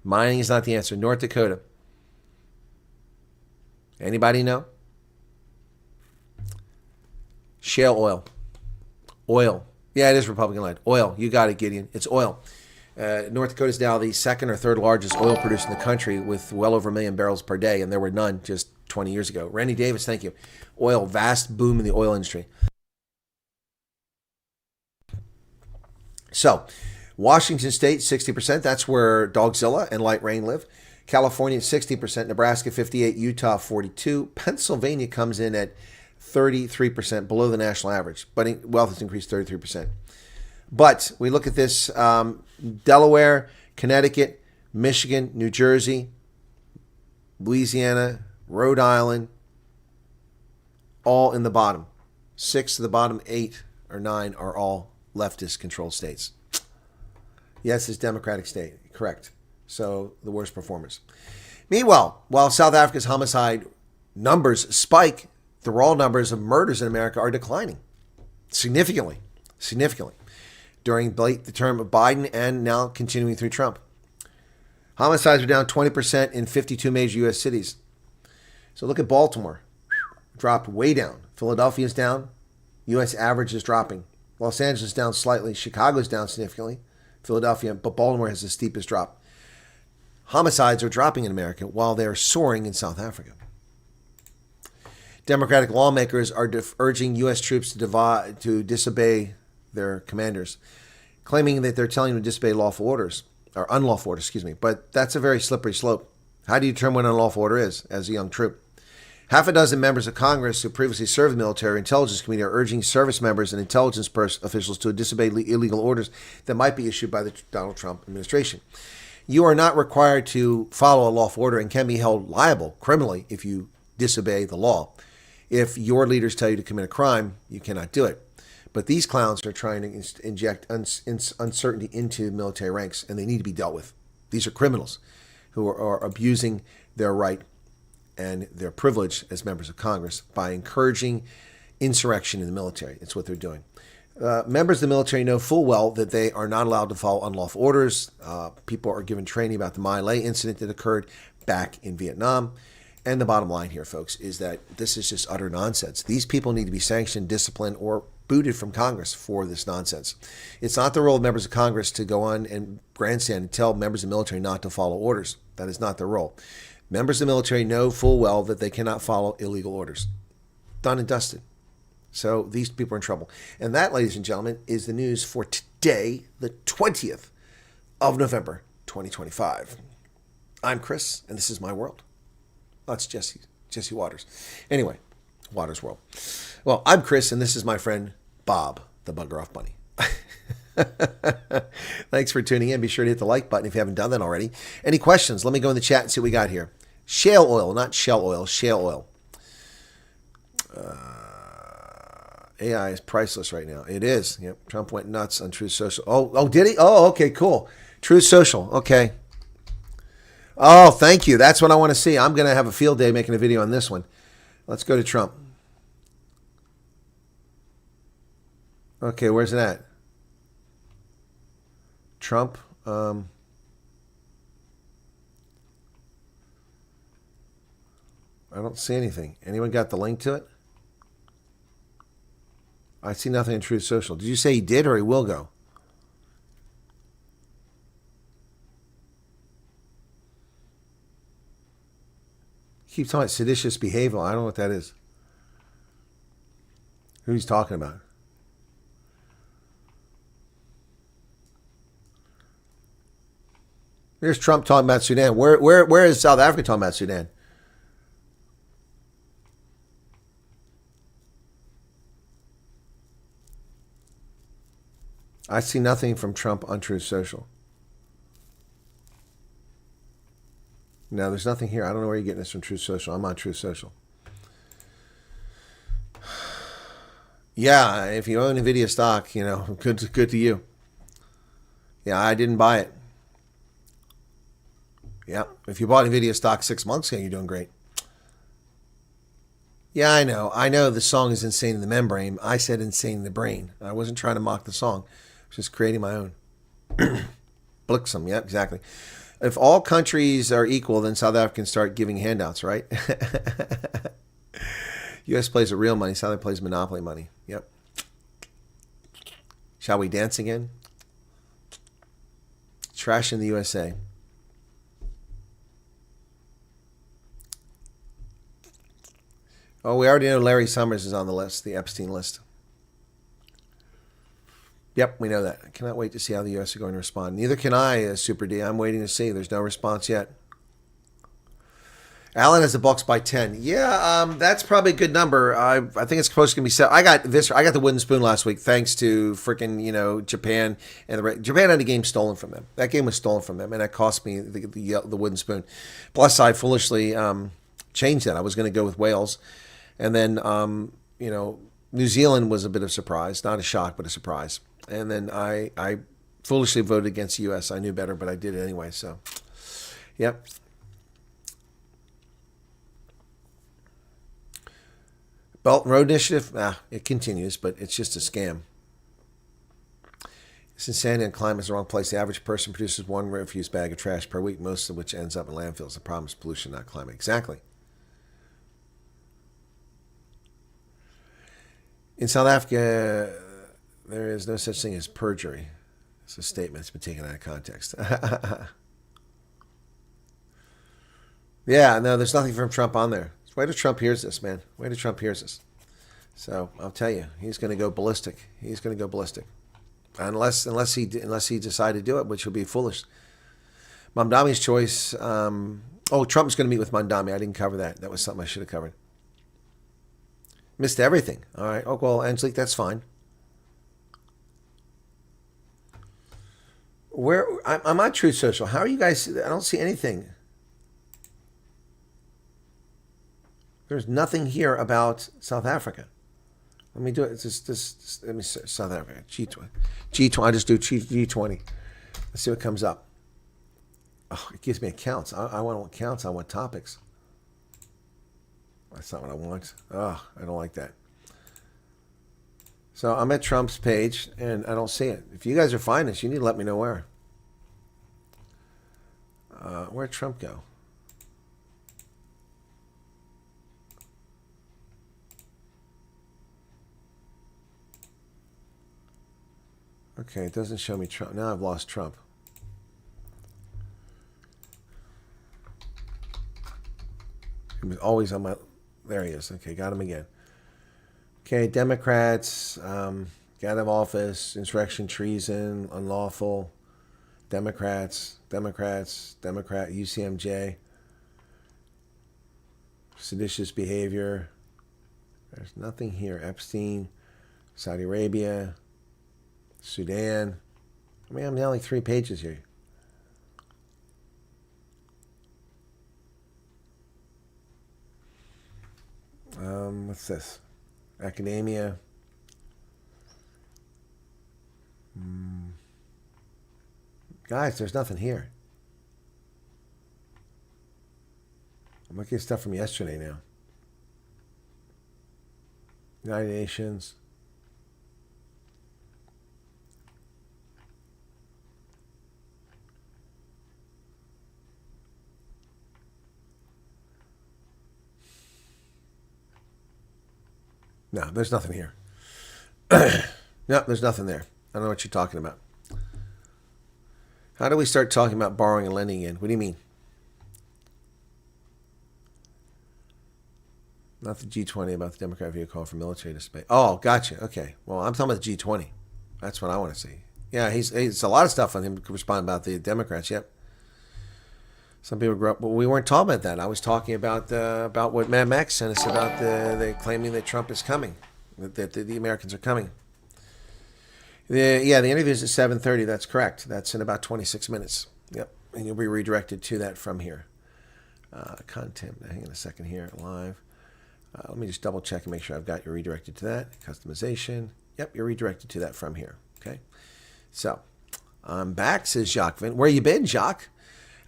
Mining is not the answer. North Dakota. Anybody know? Shale oil. Oil. Yeah, it is Republican-led. Oil. You got it, Gideon. It's oil. North Dakota is now the second or third largest oil producer in the country with well over 1 million barrels per day, and there were none just 20 years ago. Randy Davis, thank you. Oil, vast boom in the oil industry. So, Washington State, 60%. That's where Dogzilla and Light Rain live. California, 60%. Nebraska, 58%. Utah, 42%. Pennsylvania comes in at 33%, below the national average, but wealth has increased 33%. But we look at this, Delaware, Connecticut, Michigan, New Jersey, Louisiana, Rhode Island, all in the bottom. 6 of the bottom 8 or 9 are all leftist-controlled states. Yes, it's Democratic state, correct. So the worst performers. Meanwhile, while South Africa's homicide numbers spike, the raw numbers of murders in America are declining significantly during the term of Biden and now continuing through Trump. Homicides are down 20% in 52 major U.S. cities. So look at Baltimore. Dropped way down. Philadelphia's down. U.S. average is dropping. Los Angeles down slightly. Chicago's down significantly. Philadelphia, but Baltimore has the steepest drop. Homicides are dropping in America while they're soaring in South Africa. Democratic lawmakers are urging U.S. troops to disobey their commanders, claiming that they're telling them to disobey lawful orders, or unlawful orders, But that's a very slippery slope. How do you determine what an unlawful order is as a young troop? Half a dozen members of Congress who previously served the military intelligence committee are urging service members and intelligence officials to disobey illegal orders that might be issued by the Donald Trump administration. You are not required to follow a lawful order and can be held liable criminally if you disobey the law. If your leaders tell you to commit a crime, you cannot do it. But these clowns are trying to inject uncertainty into military ranks, and they need to be dealt with. These are criminals who are abusing their right and their privilege as members of Congress by encouraging insurrection in the military. It's what they're doing. Members of the military know full well that they are not allowed to follow unlawful orders. People are given training about the My Lai incident that occurred back in Vietnam. And the bottom line here, folks, is that this is just utter nonsense. These people need to be sanctioned, disciplined, or booted from Congress for this nonsense. It's not the role of members of Congress to go on and grandstand and tell members of the military not to follow orders. That is not their role. Members of the military know full well that they cannot follow illegal orders. Done and dusted. So these people are in trouble. And that, ladies and gentlemen, is the news for today, the 20th of November, 2025. I'm Chris, and this is my world. That's Jesse Waters. Anyway, Waters World. Well, I'm Chris, and this is my friend Bob, the Bugger Off Bunny. Thanks for tuning in. Be sure to hit the like button if you haven't done that already. Any questions? Let me go in the chat and see what we got here. Shale oil, not shell oil, shale oil. AI is priceless right now. It is. Yep. Trump went nuts on Truth Social. Oh, did he? Oh, okay, cool. Truth Social. Okay. Oh, thank you. That's what I want to see. I'm going to have a field day making a video on this one. Let's go to Trump. Okay, where's it at? Trump. I don't see anything. Anyone got the link to it? I see nothing in Truth Social. Did you say he did or he will go? Keep talking about seditious behavior. I don't know what that is. Who he's talking about? Here's Trump talking about Sudan. Where is South Africa talking about Sudan? I see nothing from Trump on Truth Social. No, there's nothing here. I don't know where you're getting this from Truth Social. I'm on Truth Social. Yeah, if you own NVIDIA stock, you know, good to you. Yeah, I didn't buy it. Yeah, if you bought NVIDIA stock 6 months ago, you're doing great. Yeah, I know. I know the song is Insane in the Membrane. I said Insane in the Brain. I wasn't trying to mock the song. I was just creating my own. Blixum, yeah, exactly. If all countries are equal, then South Africa can start giving handouts, right? U.S. plays the real money. South Africa plays monopoly money. Yep. Shall we dance again? Trash in the USA. Oh, we already know Larry Summers is on the list, the Epstein list. Yep, we know that. I cannot wait to see how the U.S. are going to respond. Neither can I, Super D. I'm waiting to see. There's no response yet. Allen has the Bucks by 10. Yeah, that's probably a good number. I think it's supposed to be set. I got the wooden spoon last week, thanks to freaking Japan and Japan had a game stolen from them. That game was stolen from them, and that cost me the wooden spoon. Plus, I foolishly changed that. I was going to go with Wales, and then New Zealand was a bit of a surprise, not a shock, but a surprise. And then I foolishly voted against the U.S. I knew better, but I did it anyway. So, yep. Belt and Road Initiative, it continues, but it's just a scam. It's insanity and climate is the wrong place. The average person produces one refuse bag of trash per week, most of which ends up in landfills. The problem is pollution, not climate. Exactly. In South Africa, there is no such thing as perjury. It's a statement that's been taken out of context. Yeah, no, there's nothing from Trump on there. Wait till Trump hears this, man. Wait till Trump hears this. So I'll tell you, he's going to go ballistic. He's going to go ballistic, unless he decide to do it, which will be foolish. Mamdami's choice. Trump's going to meet with Mamdami. I didn't cover that. That was something I should have covered. Missed everything. All right. Oh well, Angelique, that's fine. I'm on Truth Social. How are you guys? I don't see anything. There's nothing here about South Africa. Let me do it. Let me say South Africa. G20. I just do G20. Let's see what comes up. Oh, it gives me accounts. I want accounts. I want topics. That's not what I want. Oh, I don't like that. So I'm at Trump's page, and I don't see it. If you guys are finding this, you need to let me know where. Where'd Trump go? Okay, it doesn't show me Trump. Now I've lost Trump. He was always on my... There he is. Okay, got him again. Okay, Democrats, get out of office, insurrection, treason, unlawful, Democrat, UCMJ, seditious behavior. There's nothing here. Epstein, Saudi Arabia, Sudan. I mean, I'm now like 3 pages here. What's this? Academia. Guys, there's nothing here. I'm looking at stuff from yesterday now. United Nations. No, there's nothing here. No, there's nothing there. I don't know what you're talking about. How do we start talking about borrowing and lending again? What do you mean? Not the G20, about the Democrat view call for military to space. Oh, gotcha. Okay. Well, I'm talking about the G20. That's what I want to see. Yeah, he's a lot of stuff on him to respond about the Democrats. Yep. Some people grew up, but we weren't talking about that. I was talking about what Mad Max sent us about the claiming that Trump is coming, that the Americans are coming. The interview is at 7:30. That's correct. That's in about 26 minutes. Yep, and you'll be redirected to that from here. Content. Hang on a second here. Live. Let me just double check and make sure I've got you redirected to that. Customization. Yep, you're redirected to that from here. Okay. So I'm back, says Jacques Vin. Where you been, Jacques?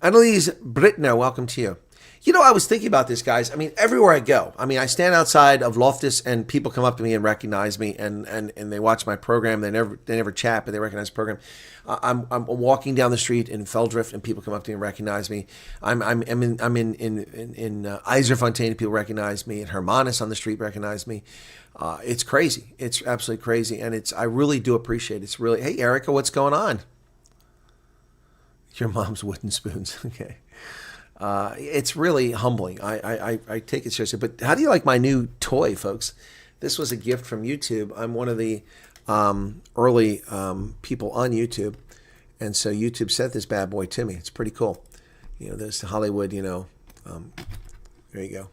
Annalise Brittner, welcome to you. You know, I was thinking about this, guys. I mean, everywhere I go, I stand outside of Loftus and people come up to me and recognize me and they watch my program. They never chat, but they recognize the program. I'm walking down the street in Feldrift and people come up to me and recognize me. I'm in Eiserfontein, people recognize me. At Hermanus on the street recognize me. It's crazy. It's absolutely crazy. And I really do appreciate it. It's really, hey, Erica, what's going on? Your mom's wooden spoons. Okay. It's really humbling. I take it seriously. But how do you like my new toy, folks? This was a gift from YouTube. I'm one of the early people on YouTube. And so YouTube sent this bad boy to me. It's pretty cool. You know, this Hollywood, there you go.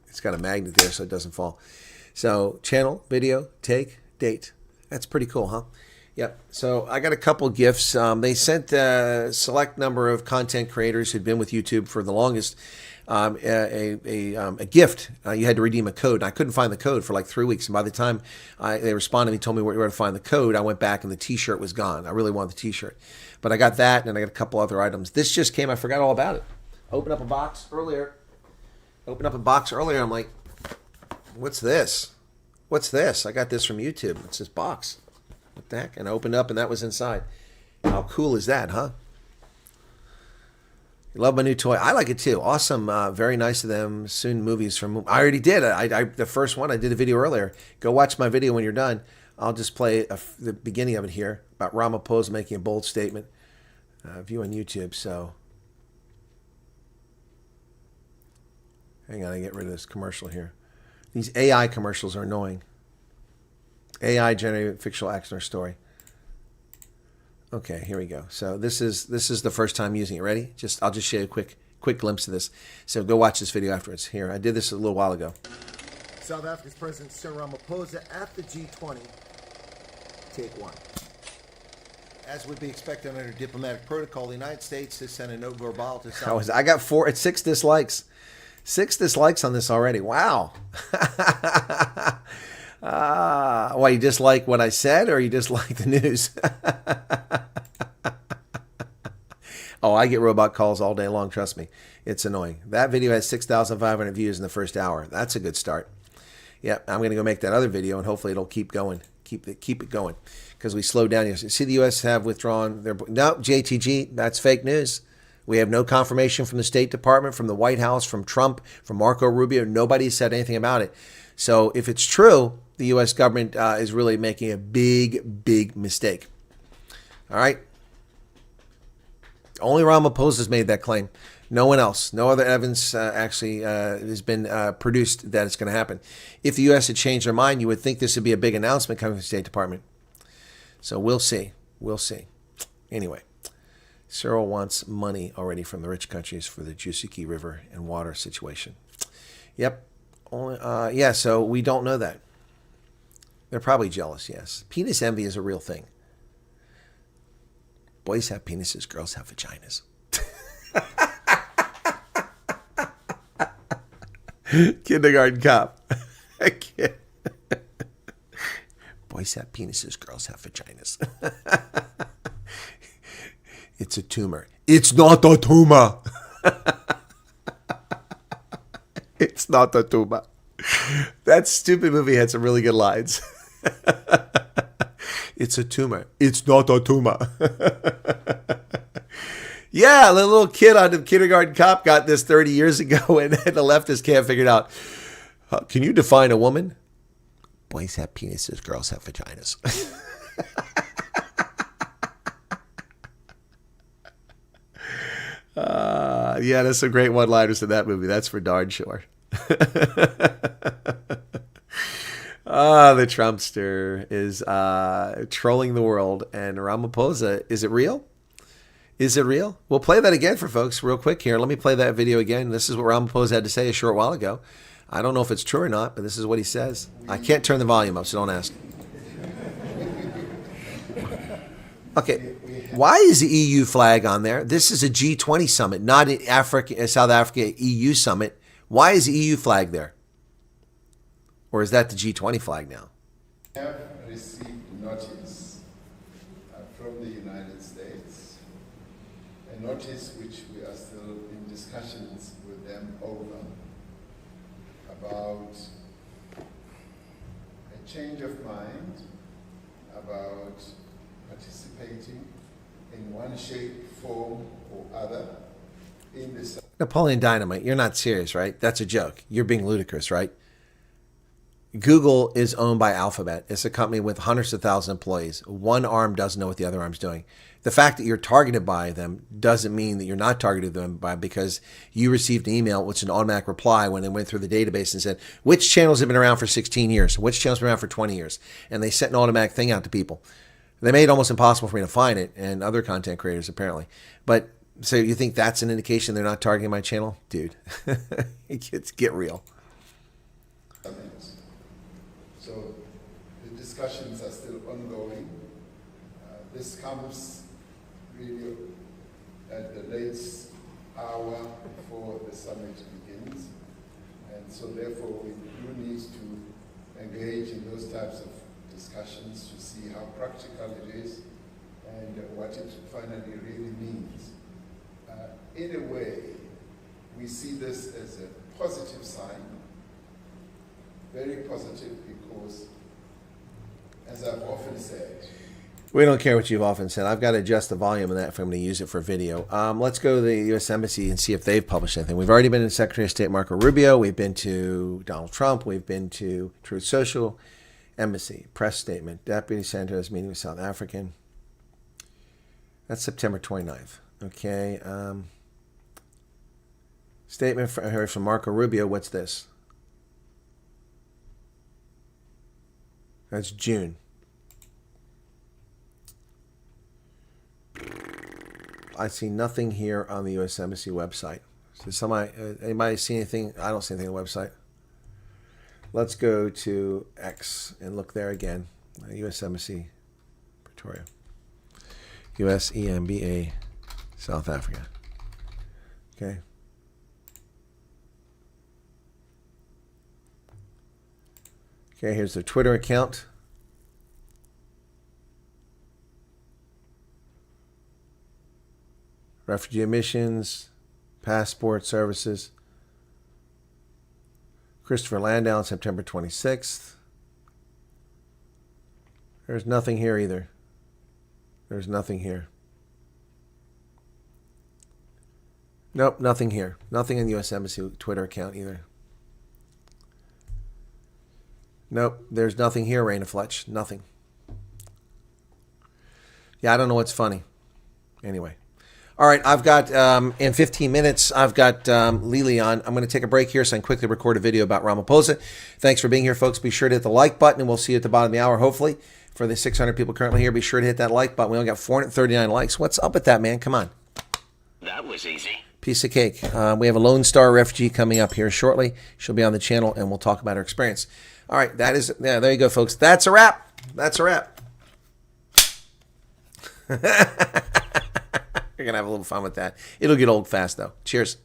It's got a magnet there so it doesn't fall. So channel, video, take, date. That's pretty cool, huh? Yep. So I got a couple gifts. They sent a select number of content creators who'd been with YouTube for the longest a gift. You had to redeem a code. I couldn't find the code for like 3 weeks. And by the time they responded, they told me where to find the code. I went back and the T-shirt was gone. I really wanted the T-shirt. But I got that and I got a couple other items. This just came. I forgot all about it. Opened up a box earlier. I'm like, what's this? What's this? I got this from YouTube. It's this box. What the heck? And I opened up and that was inside. How cool is that, huh? You love my new toy. I like it too. Awesome. Very nice of them. Soon movies from... I already did. The first one, I did a video earlier. Go watch my video when you're done. I'll just play the beginning of it here about Ramaphosa making a bold statement. View on YouTube, so... Hang on, I get rid of this commercial here. These AI commercials are annoying. AI generated fictional action or story. Okay, here we go. So this is the first time using it. Ready? I'll just show you a quick glimpse of this. So go watch this video afterwards. Here, I did this a little while ago. South Africa's President Cyril Ramaphosa at the G20. Take one. As would be expected under diplomatic protocol, the United States has sent a note verbal to South. I got 6 dislikes. 6 dislikes on this already. Wow. Why, you dislike what I said or you dislike the news? Oh, I get robot calls all day long. Trust me. It's annoying. That video has 6,500 views in the first hour. That's a good start. Yep, I'm going to go make that other video and hopefully it'll keep going. Keep it going because we slowed down. See, the U.S. have withdrawn their... No, JTG, that's fake news. We have no confirmation from the State Department, from the White House, from Trump, from Marco Rubio. Nobody said anything about it. So if it's true, the U.S. government is really making a big, big mistake. All right? Only Ramaphosa has made that claim. No one else. No other evidence actually has been produced that it's going to happen. If the U.S. had changed their mind, you would think this would be a big announcement coming from the State Department. So we'll see. We'll see. Anyway, Cyril wants money already from the rich countries for the Jusuki River and water situation. Yep. Yeah, so we don't know that. They're probably jealous, yes. Penis envy is a real thing. Boys have penises, girls have vaginas. Kindergarten cop. Boys have penises, girls have vaginas. It's a tumor. It's not a tumor. It's not a tumor. That stupid movie had some really good lines. It's a tumor. It's not a tumor. Yeah, the little kid on the Kindergarten Cop got this 30 years ago, and the leftists can't figure it out. Can you define a woman? Boys have penises, girls have vaginas. Yeah, there's some great one-liners in that movie. That's for darn sure. The Trumpster is trolling the world. And Ramaphosa, is it real? Is it real? We'll play that again for folks real quick here. Let me play that video again. This is what Ramaphosa had to say a short while ago. I don't know if it's true or not, but this is what he says. I can't turn the volume up, so don't ask. Okay, why is the EU flag on there? This is a G20 summit, not an South Africa EU summit. Why is the EU flag there? Or is that the G20 flag now? We have received notice from the United States, a notice which we are still in discussions with them over, about a change of mind about participating in one shape, form, or other in the... Napoleon Dynamite, you're not serious, right? That's a joke. You're being ludicrous, right? Google is owned by Alphabet. It's a company with hundreds of thousands of employees. One arm doesn't know what the other arm's doing. The fact that you're targeted by them doesn't mean that you're not targeted them by because you received an email, which is an automatic reply when they went through the database and said, which channels have been around for 16 years? Which channels have been around for 20 years? And they sent an automatic thing out to people. They made it almost impossible for me to find it, and other content creators apparently. But so you think that's an indication they're not targeting my channel? Dude, get real. So the discussions are still ongoing. This comes really at the late hour before the summit begins. And so therefore we do need to engage in those types of discussions to see how practical it is and what it finally really means. In a way, we see this as a positive sign, very positive, because, as I've often said, we don't care what you've often said. I've got to adjust the volume of that if I'm going to use it for video. Let's go to the U.S. Embassy and see if they've published anything. We've already been to Secretary of State Marco Rubio. We've been to Donald Trump. We've been to Truth Social. Embassy, press statement. Deputy Senator is meeting with South African. That's September 29th. Okay. Statement from Marco Rubio. What's this? That's June. I see nothing here on the U.S. Embassy website. So anybody see anything? I don't see anything on the website. Let's go to X and look there again. U.S. Embassy, Pretoria. U.S. EMBA, South Africa. Okay. Okay, here's their Twitter account. Refugee admissions, passport services. Christopher Landau on September 26th. There's nothing here either. There's nothing here. Nope, nothing here. Nothing in the U.S. Embassy Twitter account either. Nope, there's nothing here, Raina Fletch. Nothing. Yeah, I don't know what's funny. Anyway. All right, I've got, in 15 minutes, I've got Lily on. I'm going to take a break here so I can quickly record a video about Ramaphosa. Thanks for being here, folks. Be sure to hit the like button, and we'll see you at the bottom of the hour, hopefully. For the 600 people currently here, be sure to hit that like button. We only got 439 likes. What's up with that, man? Come on. That was easy. Piece of cake. We have a Lone Star refugee coming up here shortly. She'll be on the channel, and we'll talk about her experience. All right, that is, yeah, there you go, folks. That's a wrap. That's a wrap. You're going to have a little fun with that. It'll get old fast, though. Cheers.